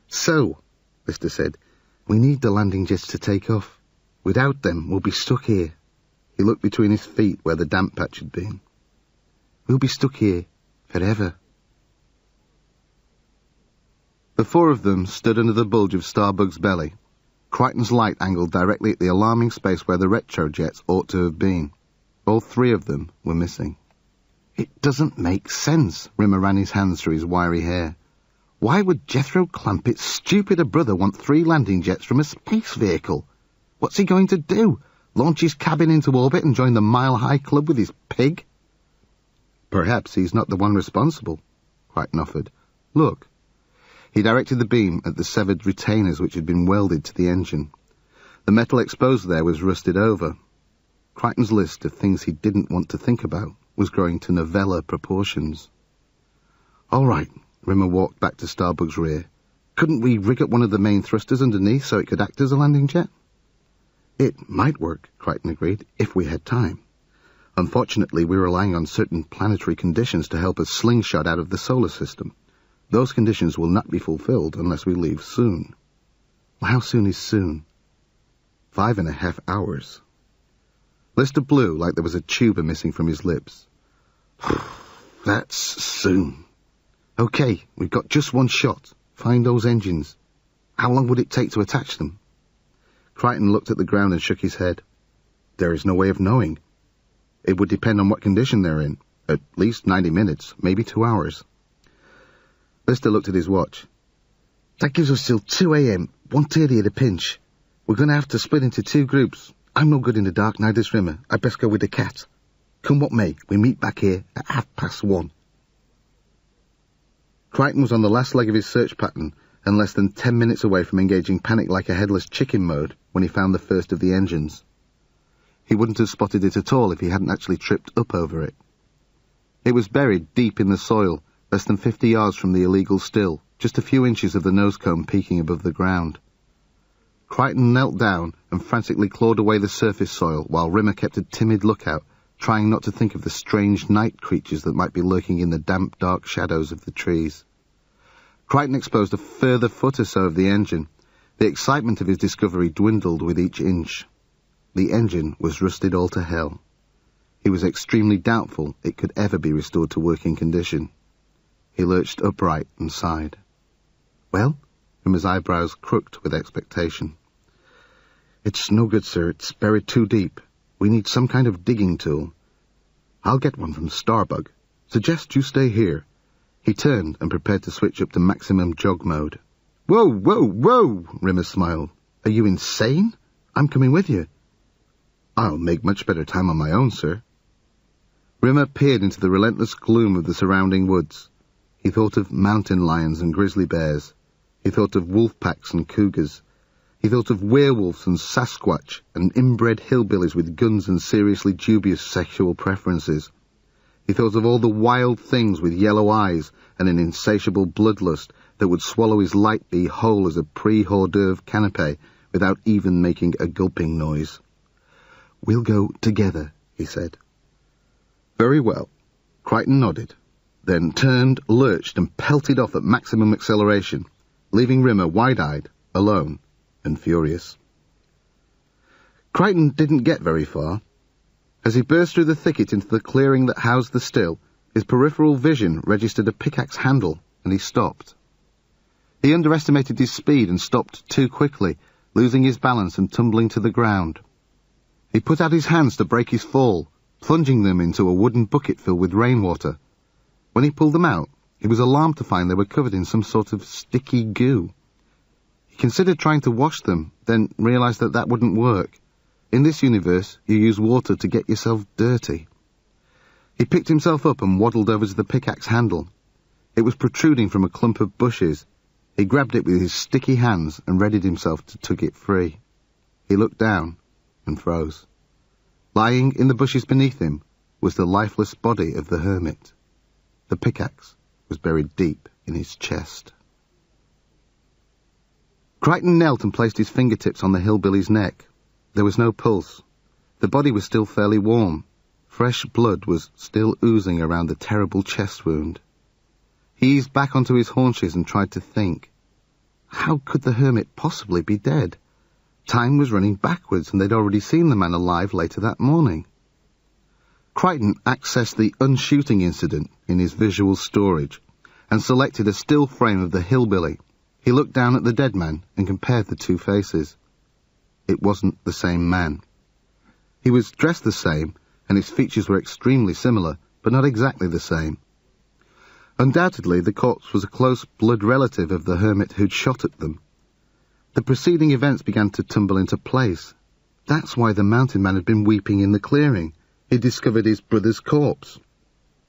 So, Lister said, we need the landing jets to take off. Without them, we'll be stuck here. He looked between his feet where the damp patch had been. We'll be stuck here forever. The 4 of them stood under the bulge of Starbug's belly. Crichton's light angled directly at the alarming space where the retrojets ought to have been. All 3 of them were missing. It doesn't make sense, Rimmer ran his hands through his wiry hair. Why would Jethro Clampett's stupider brother want 3 landing jets from a space vehicle? What's he going to do? Launch his cabin into orbit and join the Mile High Club with his pig? Perhaps he's not the one responsible, Crichton offered. Look. He directed the beam at the severed retainers which had been welded to the engine. The metal exposed there was rusted over. Crichton's list of things he didn't want to think about was growing to novella proportions. All right, Rimmer walked back to Starbug's rear. Couldn't we rig up one of the main thrusters underneath so it could act as a landing jet? It might work, Crichton agreed, if we had time. Unfortunately, we're relying on certain planetary conditions to help us slingshot out of the solar system. Those conditions will not be fulfilled unless we leave soon. Well, how soon is soon? 5.5 hours. Lister blew like there was a tuba missing from his lips. That's soon. Okay, we've got just one shot. Find those engines. How long would it take to attach them? Crichton looked at the ground and shook his head. There is no way of knowing. It would depend on what condition they're in. At least 90 minutes, maybe 2 hours. Lister looked at his watch. That gives us till 2 a.m., 1:30 at a pinch. We're going to have to split into 2 groups. I'm no good in the dark, neither's Rimmer. I'd best go with the cat. Come what may, we meet back here at 1:30. Crichton was on the last leg of his search pattern and less than 10 minutes away from engaging panic like a headless chicken mode when he found the first of the engines. He wouldn't have spotted it at all if he hadn't actually tripped up over it. It was buried deep in the soil, less than 50 yards from the illegal still, just a few inches of the nosecomb peeking above the ground. Crichton knelt down and frantically clawed away the surface soil while Rimmer kept a timid lookout, trying not to think of the strange night creatures that might be lurking in the damp, dark shadows of the trees. Crichton exposed a further foot or so of the engine. The excitement of his discovery dwindled with each inch. The engine was rusted all to hell. He was extremely doubtful it could ever be restored to working condition. He lurched upright and sighed. Well? Rimmer's eyebrows crooked with expectation. It's no good, sir. It's buried too deep. We need some kind of digging tool. I'll get one from Starbug. Suggest you stay here. He turned and prepared to switch up to maximum jog mode. Whoa, whoa, whoa, Rimmer smiled. Are you insane? I'm coming with you. I'll make much better time on my own, sir. Rimmer peered into the relentless gloom of the surrounding woods. He thought of mountain lions and grizzly bears. He thought of wolf packs and cougars. He thought of werewolves and Sasquatch and inbred hillbillies with guns and seriously dubious sexual preferences. He thought of all the wild things with yellow eyes and an insatiable bloodlust that would swallow his light bee whole as a pre-hors d'oeuvre canapé without even making a gulping noise. We'll go together, he said. Very well. Crichton nodded, then turned, lurched, and pelted off at maximum acceleration, leaving Rimmer wide-eyed, alone, and furious. Crichton didn't get very far. As he burst through the thicket into the clearing that housed the still, his peripheral vision registered a pickaxe handle, and he stopped. He underestimated his speed and stopped too quickly, losing his balance and tumbling to the ground. He put out his hands to break his fall, plunging them into a wooden bucket filled with rainwater. When he pulled them out, he was alarmed to find they were covered in some sort of sticky goo. He considered trying to wash them, then realized that that wouldn't work. In this universe, you use water to get yourself dirty. He picked himself up and waddled over to the pickaxe handle. It was protruding from a clump of bushes. He grabbed it with his sticky hands and readied himself to tug it free. He looked down and froze. Lying in the bushes beneath him was the lifeless body of the hermit. The pickaxe was buried deep in his chest. Crichton knelt and placed his fingertips on the hillbilly's neck. There was no pulse. The body was still fairly warm. Fresh blood was still oozing around the terrible chest wound. He eased back onto his haunches and tried to think. How could the hermit possibly be dead? Time was running backwards, and they'd already seen the man alive later that morning. Crichton accessed the unshooting incident in his visual storage and selected a still frame of the hillbilly. He looked down at the dead man and compared the two faces. It wasn't the same man. He was dressed the same, and his features were extremely similar, but not exactly the same. Undoubtedly, the corpse was a close blood relative of the hermit who'd shot at them. The preceding events began to tumble into place. That's why the mountain man had been weeping in the clearing. He'd discovered his brother's corpse.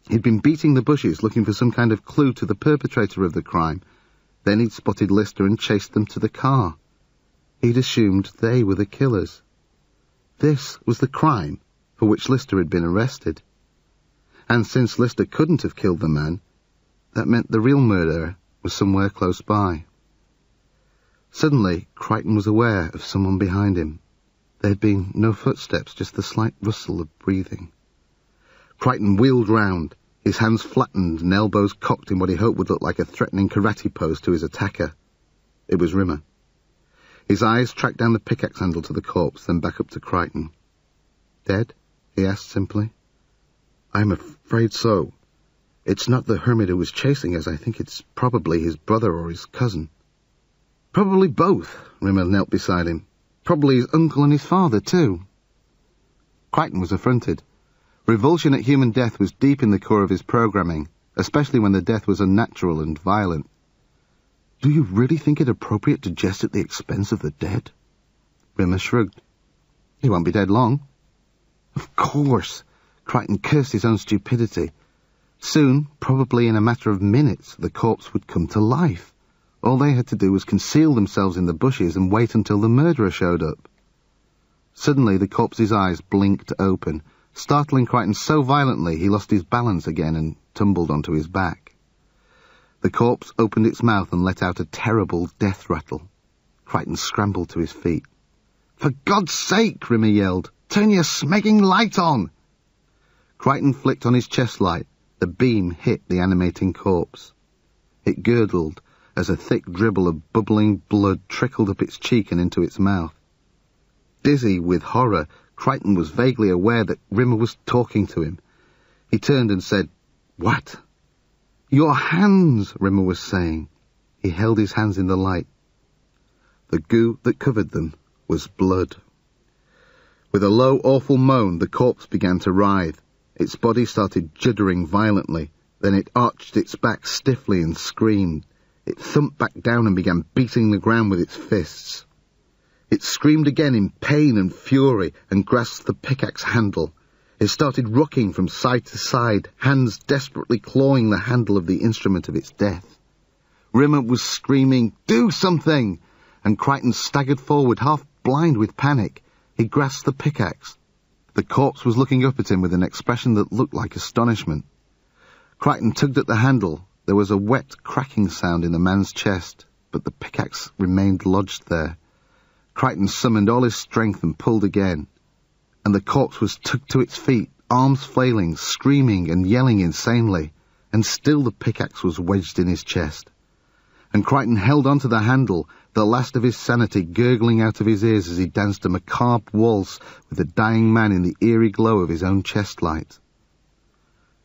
He'd been beating the bushes looking for some kind of clue to the perpetrator of the crime. Then he'd spotted Lister and chased them to the car. He'd assumed they were the killers. This was the crime for which Lister had been arrested. And since Lister couldn't have killed the man, that meant the real murderer was somewhere close by. Suddenly, Crichton was aware of someone behind him. There had been no footsteps, just the slight rustle of breathing. Crichton wheeled round, his hands flattened and elbows cocked in what he hoped would look like a threatening karate pose to his attacker. It was Rimmer. His eyes tracked down the pickaxe handle to the corpse, then back up to Crichton. "Dead?" he asked simply. "I'm afraid so. It's not the hermit who was chasing us. I think it's probably his brother or his cousin." "Probably both." Rimmer knelt beside him. "Probably his uncle and his father, too." Crichton was affronted. Revulsion at human death was deep in the core of his programming, especially when the death was unnatural and violent. "Do you really think it appropriate to jest at the expense of the dead?" Rimmer shrugged. "He won't be dead long." Of course. Crichton cursed his own stupidity. Soon, probably in a matter of minutes, the corpse would come to life. All they had to do was conceal themselves in the bushes and wait until the murderer showed up. Suddenly, the corpse's eyes blinked open, startling Crichton so violently he lost his balance again and tumbled onto his back. The corpse opened its mouth and let out a terrible death rattle. Crichton scrambled to his feet. "For God's sake," Rimmer yelled, "turn your smegging light on!" Crichton flicked on his chest light. The beam hit the animating corpse. It gurgled as a thick dribble of bubbling blood trickled up its cheek and into its mouth. Dizzy with horror, Crichton was vaguely aware that Rimmer was talking to him. He turned and said, "What?" "Your hands," Rimmer was saying. He held his hands in the light. The goo that covered them was blood. With a low, awful moan, the corpse began to writhe. Its body started juddering violently. Then it arched its back stiffly and screamed. It thumped back down and began beating the ground with its fists. It screamed again in pain and fury and grasped the pickaxe handle. It started rocking from side to side, hands desperately clawing the handle of the instrument of its death. Rimmer was screaming, "Do something!" and Crichton staggered forward, half blind with panic. He grasped the pickaxe. The corpse was looking up at him with an expression that looked like astonishment. Crichton tugged at the handle. There was a wet, cracking sound in the man's chest, but the pickaxe remained lodged there. Crichton summoned all his strength and pulled again, and the corpse was tugged to its feet, arms flailing, screaming and yelling insanely, and still the pickaxe was wedged in his chest. And Crichton held on to the handle, the last of his sanity gurgling out of his ears as he danced a macabre waltz with the dying man in the eerie glow of his own chest light.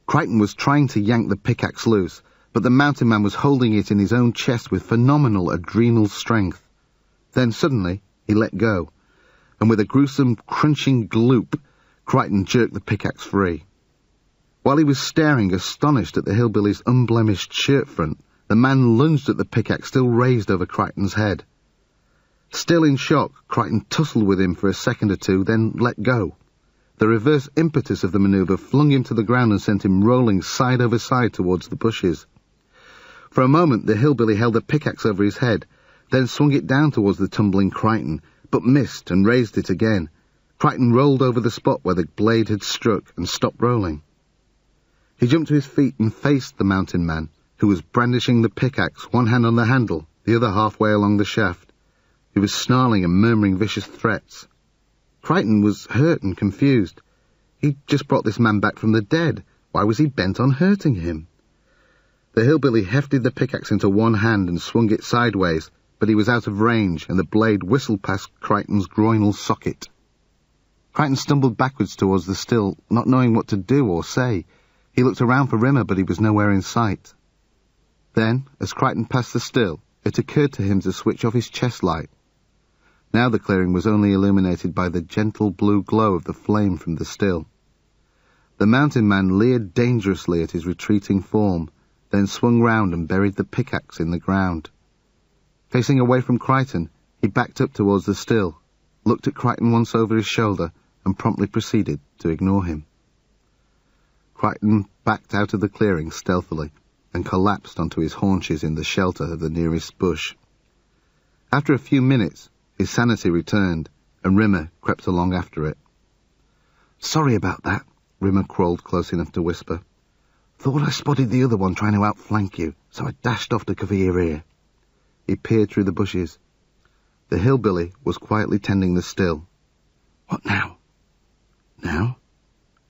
Crichton was trying to yank the pickaxe loose, but the mountain man was holding it in his own chest with phenomenal adrenal strength. Then suddenly he let go, and with a gruesome, crunching gloop, Crichton jerked the pickaxe free. While he was staring, astonished at the hillbilly's unblemished shirt front, the man lunged at the pickaxe still raised over Crichton's head. Still in shock, Crichton tussled with him for a second or two, then let go. The reverse impetus of the maneuver flung him to the ground and sent him rolling side over side towards the bushes. For a moment, the hillbilly held the pickaxe over his head, then swung it down towards the tumbling Crichton, but missed and raised it again. Crichton rolled over the spot where the blade had struck and stopped rolling. He jumped to his feet and faced the mountain man, who was brandishing the pickaxe, one hand on the handle, the other halfway along the shaft. He was snarling and murmuring vicious threats. Crichton was hurt and confused. He'd just brought this man back from the dead. Why was he bent on hurting him? The hillbilly hefted the pickaxe into one hand and swung it sideways, but he was out of range, and the blade whistled past Crichton's groinal socket. Crichton stumbled backwards towards the still, not knowing what to do or say. He looked around for Rimmer, but he was nowhere in sight. Then, as Crichton passed the still, it occurred to him to switch off his chest light. Now the clearing was only illuminated by the gentle blue glow of the flame from the still. The mountain man leered dangerously at his retreating form, then swung round and buried the pickaxe in the ground. Facing away from Crichton, he backed up towards the still, looked at Crichton once over his shoulder, and promptly proceeded to ignore him. Crichton backed out of the clearing stealthily and collapsed onto his haunches in the shelter of the nearest bush. After a few minutes, his sanity returned, and Rimmer crept along after it. "Sorry about that," Rimmer crawled close enough to whisper. "Thought I spotted the other one trying to outflank you, so I dashed off to cover your ear." He peered through the bushes. The hillbilly was quietly tending the still. What now? Now?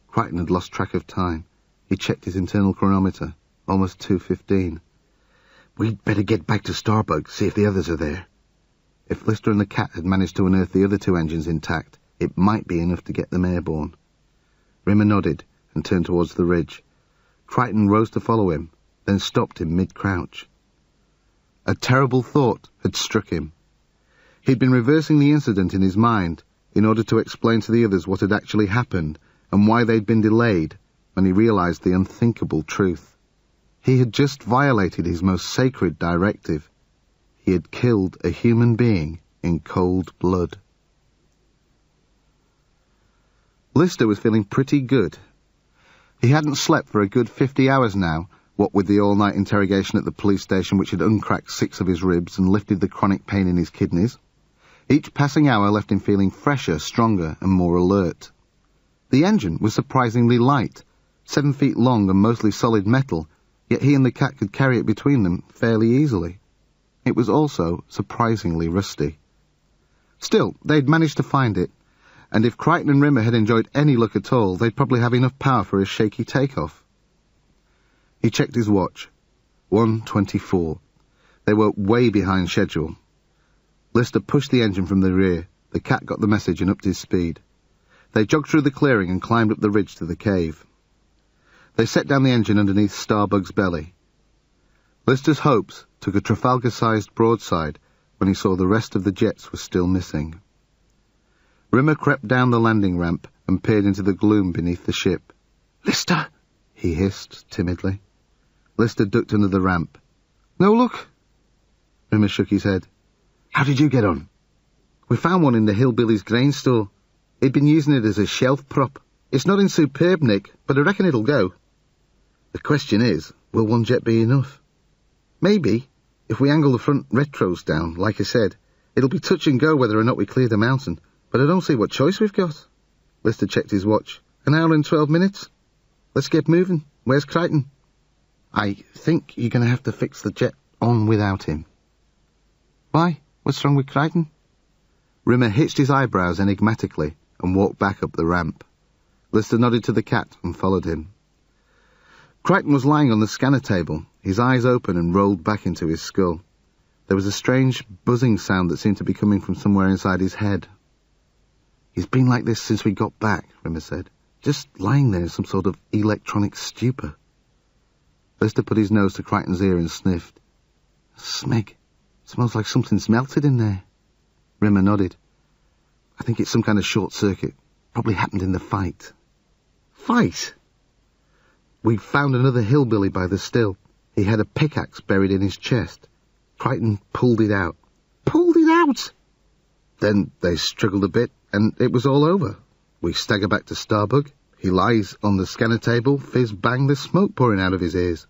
Crichton had lost track of time. He checked his internal chronometer. Almost 2:15. We'd better get back to Starbug, see if the others are there. If Lister and the cat had managed to unearth the other two engines intact, it might be enough to get them airborne. Rimmer nodded and turned towards the ridge. Crichton rose to follow him, then stopped in mid-crouch. A terrible thought had struck him. He'd been reversing the incident in his mind in order to explain to the others what had actually happened and why they'd been delayed when he realized the unthinkable truth. He had just violated his most sacred directive. He had killed a human being in cold blood. Lister was feeling pretty good. He hadn't slept for a good 50 hours now, what with the all-night interrogation at the police station which had uncracked 6 of his ribs and lifted the chronic pain in his kidneys. Each passing hour left him feeling fresher, stronger, and more alert. The engine was surprisingly light, 7 feet long and mostly solid metal, yet he and the cat could carry it between them fairly easily. It was also surprisingly rusty. Still, they'd managed to find it, and if Crichton and Rimmer had enjoyed any luck at all, they'd probably have enough power for a shaky takeoff. He checked his watch. 1:24. They were way behind schedule. Lister pushed the engine from the rear. The cat got the message and upped his speed. They jogged through the clearing and climbed up the ridge to the cave. They set down the engine underneath Starbug's belly. Lister's hopes took a Trafalgar-sized broadside when he saw the rest of the jets were still missing. Rimmer crept down the landing ramp and peered into the gloom beneath the ship. "Lister!" he hissed timidly. Lister ducked under the ramp. "No luck?" Rimmer shook his head. "How did you get on?" "We found one in the hillbilly's grain store. He'd been using it as a shelf prop. It's not in superb nick, but I reckon it'll go. The question is, will one jet be enough? Maybe, if we angle the front retros down, like I said, it'll be touch and go whether or not we clear the mountain, but I don't see what choice we've got." Lister checked his watch. 1 hour and 12 minutes. Let's get moving. Where's Crichton? "I think you're going to have to fix the jet on without him." "Why? What's wrong with Crichton?" Rimmer hitched his eyebrows enigmatically and walked back up the ramp. Lister nodded to the cat and followed him. Crichton was lying on the scanner table, his eyes open and rolled back into his skull. There was a strange buzzing sound that seemed to be coming from somewhere inside his head. "He's been like this since we got back," Rimmer said, "just lying there in some sort of electronic stupor." Lister put his nose to Crichton's ear and sniffed. "Smeg. Smells like something's melted in there." Rimmer nodded. "I think it's some kind of short circuit. Probably happened in the fight." "Fight?" "We found another hillbilly by the still. He had a pickaxe buried in his chest. Crichton pulled it out." "Pulled it out?" "Then they struggled a bit, and it was all over. We stagger back to Starbug. He lies on the scanner table, fizz-bang, there's smoke pouring out of his ears."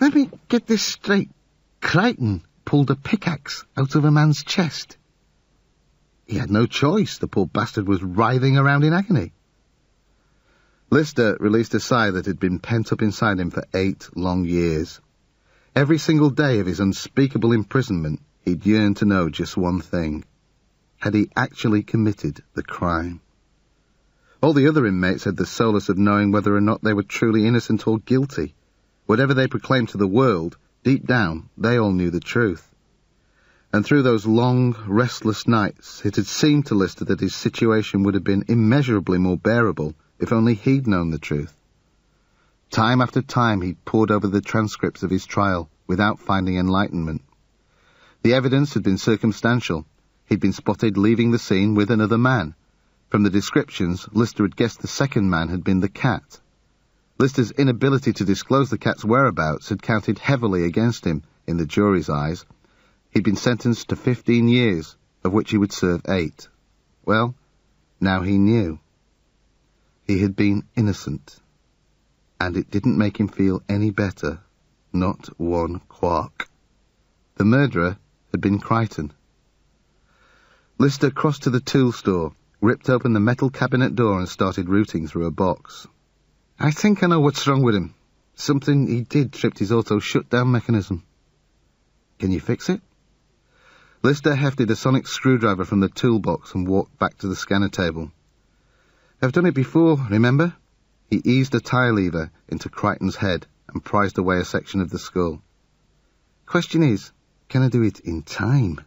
"Let me get this straight. Crichton pulled a pickaxe out of a man's chest?" "He had no choice. The poor bastard was writhing around in agony." Lister released a sigh that had been pent up inside him for 8 long years. Every single day of his unspeakable imprisonment, he'd yearned to know just one thing. Had he actually committed the crime? All the other inmates had the solace of knowing whether or not they were truly innocent or guilty. Whatever they proclaimed to the world, deep down, they all knew the truth. And through those long, restless nights, it had seemed to Lister that his situation would have been immeasurably more bearable if only he'd known the truth. Time after time he'd pored over the transcripts of his trial without finding enlightenment. The evidence had been circumstantial. He'd been spotted leaving the scene with another man. From the descriptions, Lister had guessed the second man had been the cat. Lister's inability to disclose the cat's whereabouts had counted heavily against him in the jury's eyes. He'd been sentenced to 15 years, of which he would serve 8. Well, now he knew. He had been innocent. And it didn't make him feel any better, not one quark. The murderer had been Crichton. Lister crossed to the tool store, ripped open the metal cabinet door and started rooting through a box. "I think I know what's wrong with him. Something he did tripped his auto shutdown mechanism." "Can you fix it?" Lister hefted a sonic screwdriver from the toolbox and walked back to the scanner table. "I've done it before, remember?" He eased a tie lever into Crichton's head and prized away a section of the skull. "Question is, can I do it in time?"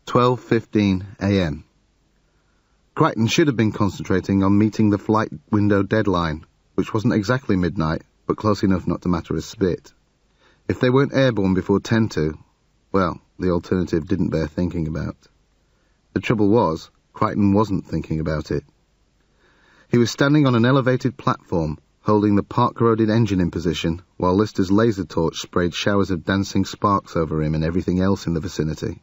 12:15 a.m. Crichton should have been concentrating on meeting the flight window deadline, which wasn't exactly midnight, but close enough not to matter a spit. If they weren't airborne before 10 to, well, the alternative didn't bear thinking about. The trouble was, Crichton wasn't thinking about it. He was standing on an elevated platform, holding the park-corroded engine in position, while Lister's laser torch sprayed showers of dancing sparks over him and everything else in the vicinity.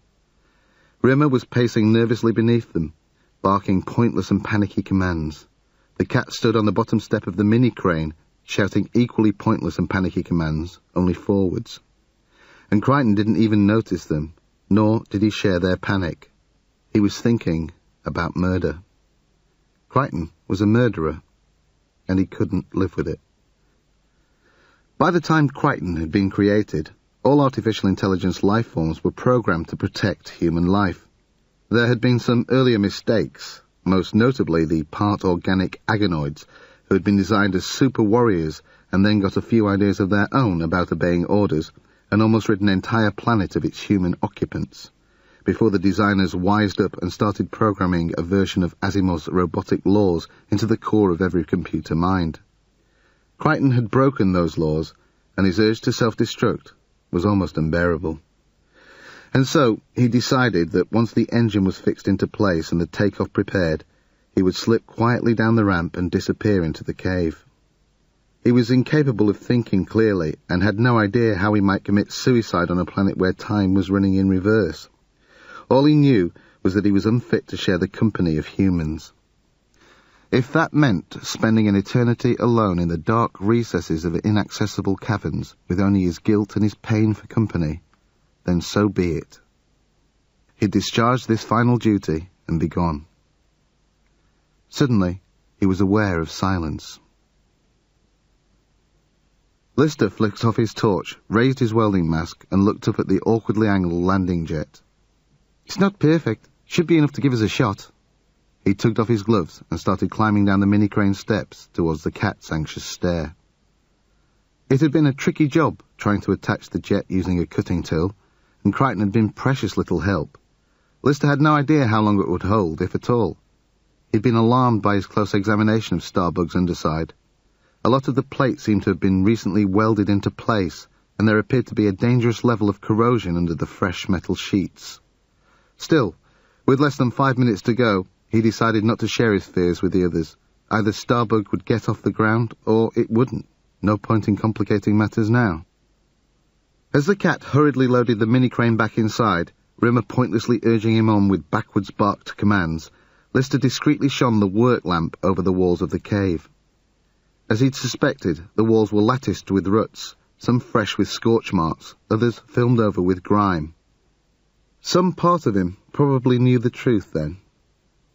Rimmer was pacing nervously beneath them, barking pointless and panicky commands. The cat stood on the bottom step of the mini-crane, shouting equally pointless and panicky commands, only forwards. And Crichton didn't even notice them, nor did he share their panic. He was thinking about murder. Crichton was a murderer, and he couldn't live with it. By the time Crichton had been created, all artificial intelligence life forms were programmed to protect human life. There had been some earlier mistakes, most notably the part-organic agonoids, who had been designed as super warriors and then got a few ideas of their own about obeying orders, and almost rid an entire planet of its human occupants, before the designers wised up and started programming a version of Asimov's robotic laws into the core of every computer mind. Crichton had broken those laws, and his urge to self-destruct was almost unbearable. And so he decided that once the engine was fixed into place and the takeoff prepared, he would slip quietly down the ramp and disappear into the cave. He was incapable of thinking clearly and had no idea how he might commit suicide on a planet where time was running in reverse. All he knew was that he was unfit to share the company of humans. If that meant spending an eternity alone in the dark recesses of inaccessible caverns with only his guilt and his pain for company, then so be it. He'd discharge this final duty and be gone. Suddenly, he was aware of silence. Lister flicked off his torch, raised his welding mask, and looked up at the awkwardly angled landing jet. "It's not perfect. Should be enough to give us a shot." He tugged off his gloves and started climbing down the mini-crane steps towards the cat's anxious stare. It had been a tricky job trying to attach the jet using a cutting tool, and Crichton had been precious little help. Lister had no idea how long it would hold, if at all. He'd been alarmed by his close examination of Starbug's underside. A lot of the plate seemed to have been recently welded into place, and there appeared to be a dangerous level of corrosion under the fresh metal sheets. Still, with less than 5 minutes to go, he decided not to share his fears with the others. Either Starbug would get off the ground, or it wouldn't. No point in complicating matters now. As the cat hurriedly loaded the mini-crane back inside, Rimmer pointlessly urging him on with backwards barked commands, Lister discreetly shone the work lamp over the walls of the cave. As he'd suspected, the walls were latticed with ruts, some fresh with scorch marks, others filmed over with grime. Some part of him probably knew the truth then,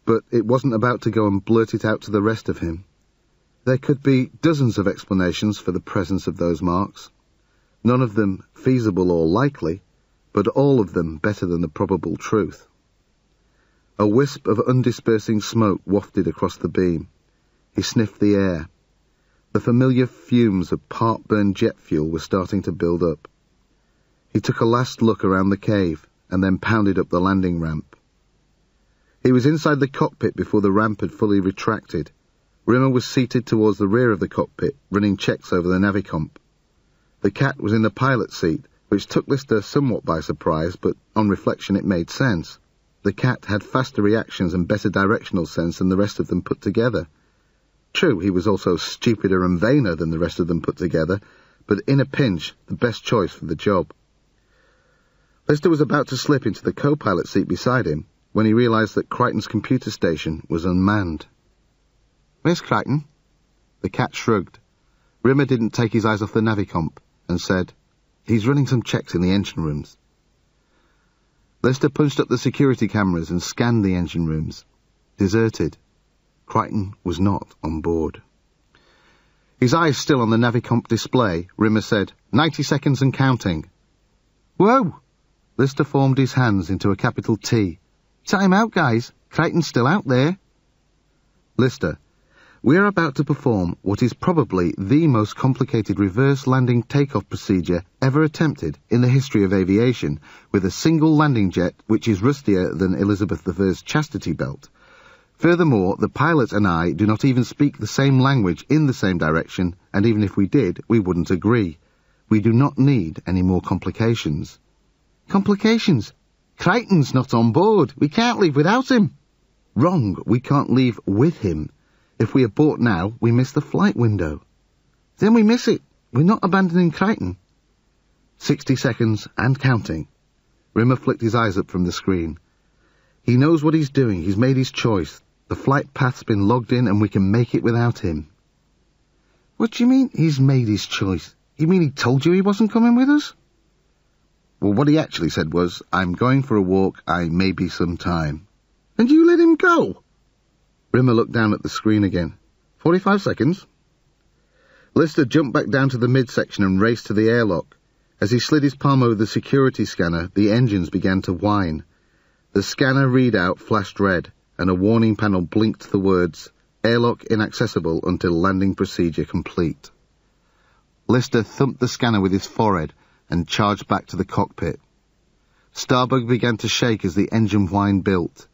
but it wasn't about to go and blurt it out to the rest of him. There could be dozens of explanations for the presence of those marks, none of them feasible or likely, but all of them better than the probable truth. A wisp of undispersing smoke wafted across the beam. He sniffed the air. The familiar fumes of part-burned jet fuel were starting to build up. He took a last look around the cave and then pounded up the landing ramp. He was inside the cockpit before the ramp had fully retracted. Rimmer was seated towards the rear of the cockpit, running checks over the navicomp. The cat was in the pilot's seat, which took Lister somewhat by surprise, but on reflection it made sense. The cat had faster reactions and better directional sense than the rest of them put together. True, he was also stupider and vainer than the rest of them put together, but in a pinch, the best choice for the job. Lister was about to slip into the co-pilot seat beside him when he realized that Crichton's computer station was unmanned. "Where's Crichton?" The cat shrugged. Rimmer didn't take his eyes off the navicomp and said, "He's running some checks in the engine rooms." Lister punched up the security cameras and scanned the engine rooms. Deserted. Crichton was not on board. His eyes still on the navicomp display, Rimmer said, 90 seconds and counting. "Whoa!" Lister formed his hands into a capital T. "Time out, guys. Crichton's still out there." "Lister, we are about to perform what is probably the most complicated reverse landing takeoff procedure ever attempted in the history of aviation, with a single landing jet which is rustier than Elizabeth I's chastity belt. Furthermore, the pilot and I do not even speak the same language in the same direction, and even if we did, we wouldn't agree. We do not need any more complications." "Complications? Crichton's not on board. We can't leave without him." "Wrong. We can't leave with him. If we abort now, we miss the flight window." "Then we miss it. We're not abandoning Crichton." 60 seconds and counting. Rimmer flicked his eyes up from the screen. "He knows what he's doing. He's made his choice. The flight path's been logged in and we can make it without him." "What do you mean, he's made his choice? You mean he told you he wasn't coming with us?" "Well, what he actually said was, 'I'm going for a walk, I may be some time.'" "And you let him go?" Rimmer looked down at the screen again. 45 seconds. Lister jumped back down to the midsection and raced to the airlock. As he slid his palm over the security scanner, the engines began to whine. The scanner readout flashed red, and a warning panel blinked the words, "Airlock inaccessible until landing procedure complete." Lister thumped the scanner with his forehead and charged back to the cockpit. Starbug began to shake as the engine whine built.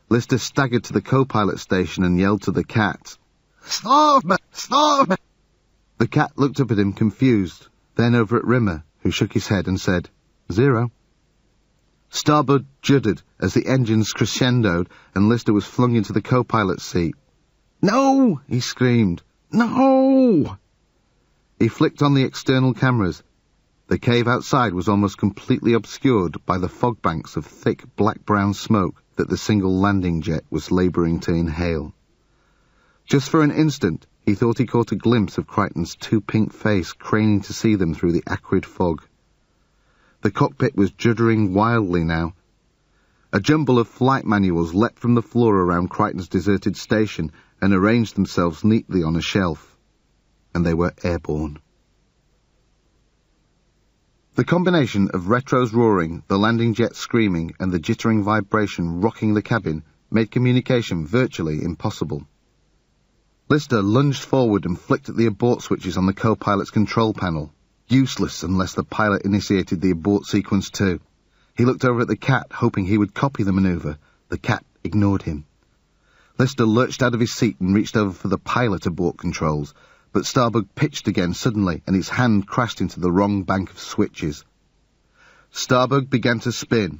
Lister staggered to the co-pilot station and yelled to the cat, "Stop! Stop!" The cat looked up at him confused, then over at Rimmer, who shook his head and said, "0. Starbug juddered as the engines crescendoed and Lister was flung into the co-pilot's seat. "No!" he screamed. "No!" He flicked on the external cameras. The cave outside was almost completely obscured by the fog banks of thick black-brown smoke that the single landing jet was labouring to inhale. Just for an instant, he thought he caught a glimpse of Crichton's too-pink face craning to see them through the acrid fog. The cockpit was juddering wildly now. A jumble of flight manuals leapt from the floor around Crichton's deserted station and arranged themselves neatly on a shelf. And they were airborne. The combination of Retro's roaring, the landing jet screaming, and the jittering vibration rocking the cabin made communication virtually impossible. Lister lunged forward and flicked at the abort switches on the co-pilot's control panel. Useless unless the pilot initiated the abort sequence too. He looked over at the cat, hoping he would copy the maneuver. The cat ignored him. Lister lurched out of his seat and reached over for the pilot abort controls, but Starbug pitched again suddenly, and his hand crashed into the wrong bank of switches. Starbug began to spin.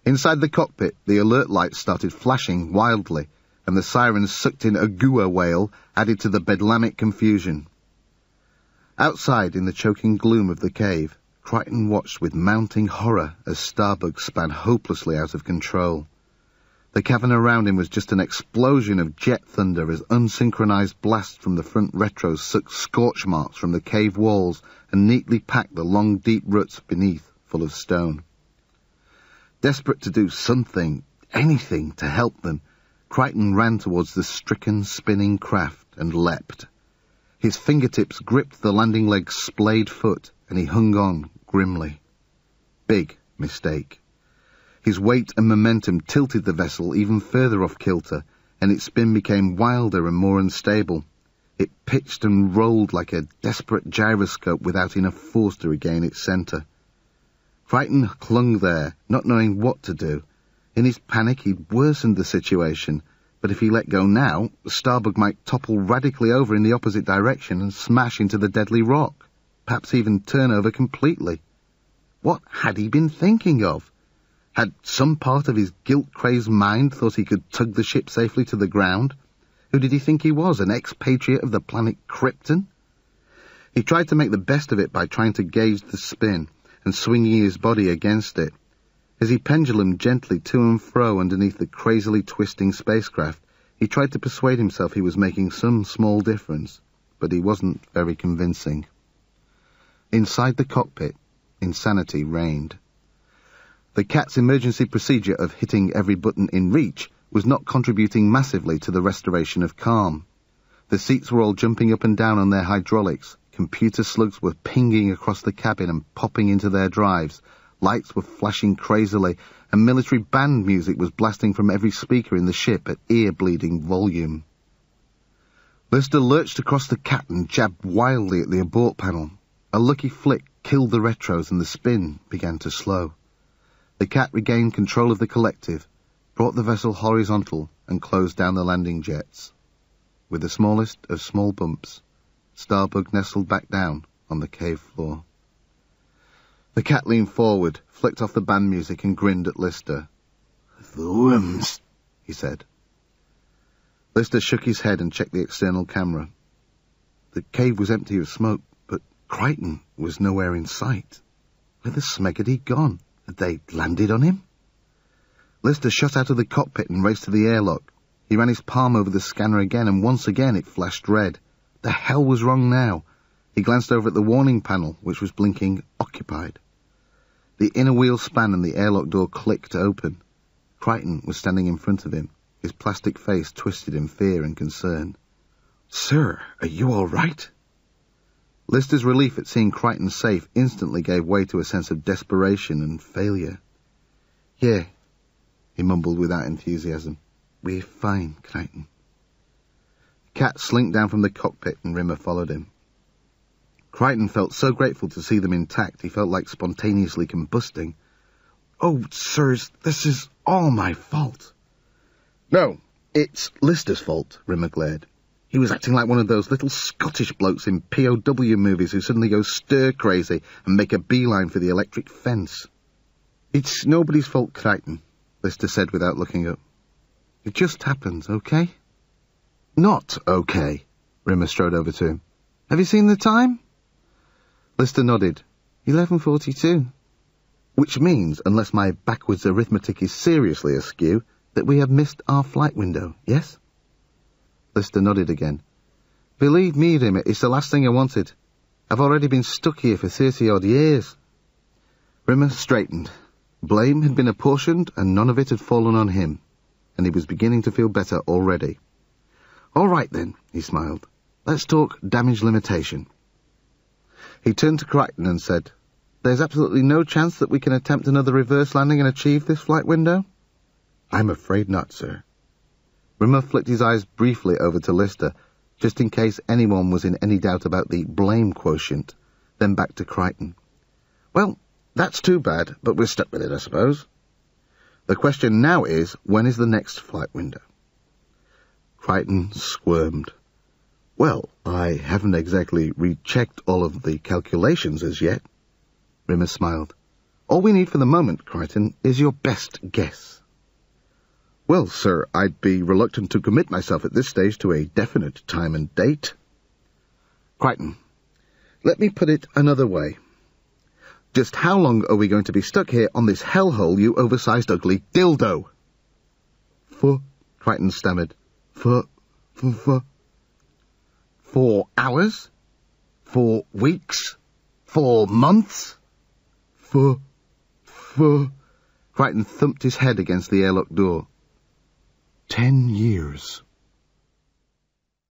Inside the cockpit, the alert lights started flashing wildly, and the sirens sucked in a gua wail, added to the bedlamic confusion. Outside, in the choking gloom of the cave, Crichton watched with mounting horror as Starbug span hopelessly out of control. The cavern around him was just an explosion of jet thunder as unsynchronized blasts from the front retros sucked scorch marks from the cave walls and neatly packed the long, deep ruts beneath, full of stone. Desperate to do something, anything, to help them, Crichton ran towards the stricken, spinning craft and leapt. His fingertips gripped the landing leg's splayed foot, and he hung on grimly. Big mistake. His weight and momentum tilted the vessel even further off kilter, and its spin became wilder and more unstable. It pitched and rolled like a desperate gyroscope without enough force to regain its centre. Crichton clung there, not knowing what to do. In his panic, he'd worsened the situation, but if he let go now, Starbug might topple radically over in the opposite direction and smash into the deadly rock, perhaps even turn over completely. What had he been thinking of? Had some part of his guilt-crazed mind thought he could tug the ship safely to the ground? Who did he think he was, an expatriate of the planet Krypton? He tried to make the best of it by trying to gauge the spin and swinging his body against it. As he pendulumed gently to and fro underneath the crazily twisting spacecraft, he tried to persuade himself he was making some small difference, but he wasn't very convincing. Inside the cockpit, insanity reigned. The cat's emergency procedure of hitting every button in reach was not contributing massively to the restoration of calm. The seats were all jumping up and down on their hydraulics, computer slugs were pinging across the cabin and popping into their drives, Lights were flashing crazily, and military band music was blasting from every speaker in the ship at ear-bleeding volume. Lister lurched across the cat and jabbed wildly at the abort panel. A lucky flick killed the retros and the spin began to slow. The cat regained control of the collective, brought the vessel horizontal, and closed down the landing jets. With the smallest of small bumps, Starbug nestled back down on the cave floor. The cat leaned forward, flicked off the band music, and grinned at Lister. "The worms," he said. Lister shook his head and checked the external camera. The cave was empty of smoke, but Crichton was nowhere in sight. Where the smeg had he gone? Had they landed on him? Lister shot out of the cockpit and raced to the airlock. He ran his palm over the scanner again, and once again it flashed red. The hell was wrong now? He glanced over at the warning panel, which was blinking occupied. The inner wheel span and the airlock door clicked open. Crichton was standing in front of him, his plastic face twisted in fear and concern. "Sir, are you all right?" Lister's relief at seeing Crichton safe instantly gave way to a sense of desperation and failure. "Yeah," he mumbled without enthusiasm. "We're fine, Crichton." Cat slinked down from the cockpit and Rimmer followed him. Crichton felt so grateful to see them intact he felt like spontaneously combusting. "Oh, sirs, this is all my fault." "No, it's Lister's fault," Rimmer glared. "He was acting like one of those little Scottish blokes in POW movies who suddenly go stir-crazy and make a beeline for the electric fence." "It's nobody's fault, Crichton," Lister said without looking up. "It just happened, okay?" "Not okay," Rimmer strode over to him. "Have you seen the time?" Lister nodded. 11:42. Which means, unless my backwards arithmetic is seriously askew, that we have missed our flight window, yes? Lister nodded again. "Believe me, Rimmer, it's the last thing I wanted. I've already been stuck here for 30-odd years. Rimmer straightened. Blame had been apportioned, and none of it had fallen on him, and he was beginning to feel better already. "All right, then," he smiled. "Let's talk damage limitation." He turned to Crichton and said, "There's absolutely no chance that we can attempt another reverse landing and achieve this flight window?" "I'm afraid not, sir." Rimmer flicked his eyes briefly over to Lister, just in case anyone was in any doubt about the blame quotient, then back to Crichton. "Well, that's too bad, but we're stuck with it, I suppose. The question now is, when is the next flight window?" Crichton squirmed. "Well, I haven't exactly rechecked all of the calculations as yet." Rimmer smiled. "All we need for the moment, Crichton, is your best guess." "Well, sir, I'd be reluctant to commit myself at this stage to a definite time and date." "Crichton, let me put it another way. Just how long are we going to be stuck here on this hellhole, you oversized ugly dildo?" Crichton stammered. 4 hours? 4 weeks? 4 months? Crichton thumped his head against the airlock door. 10 years.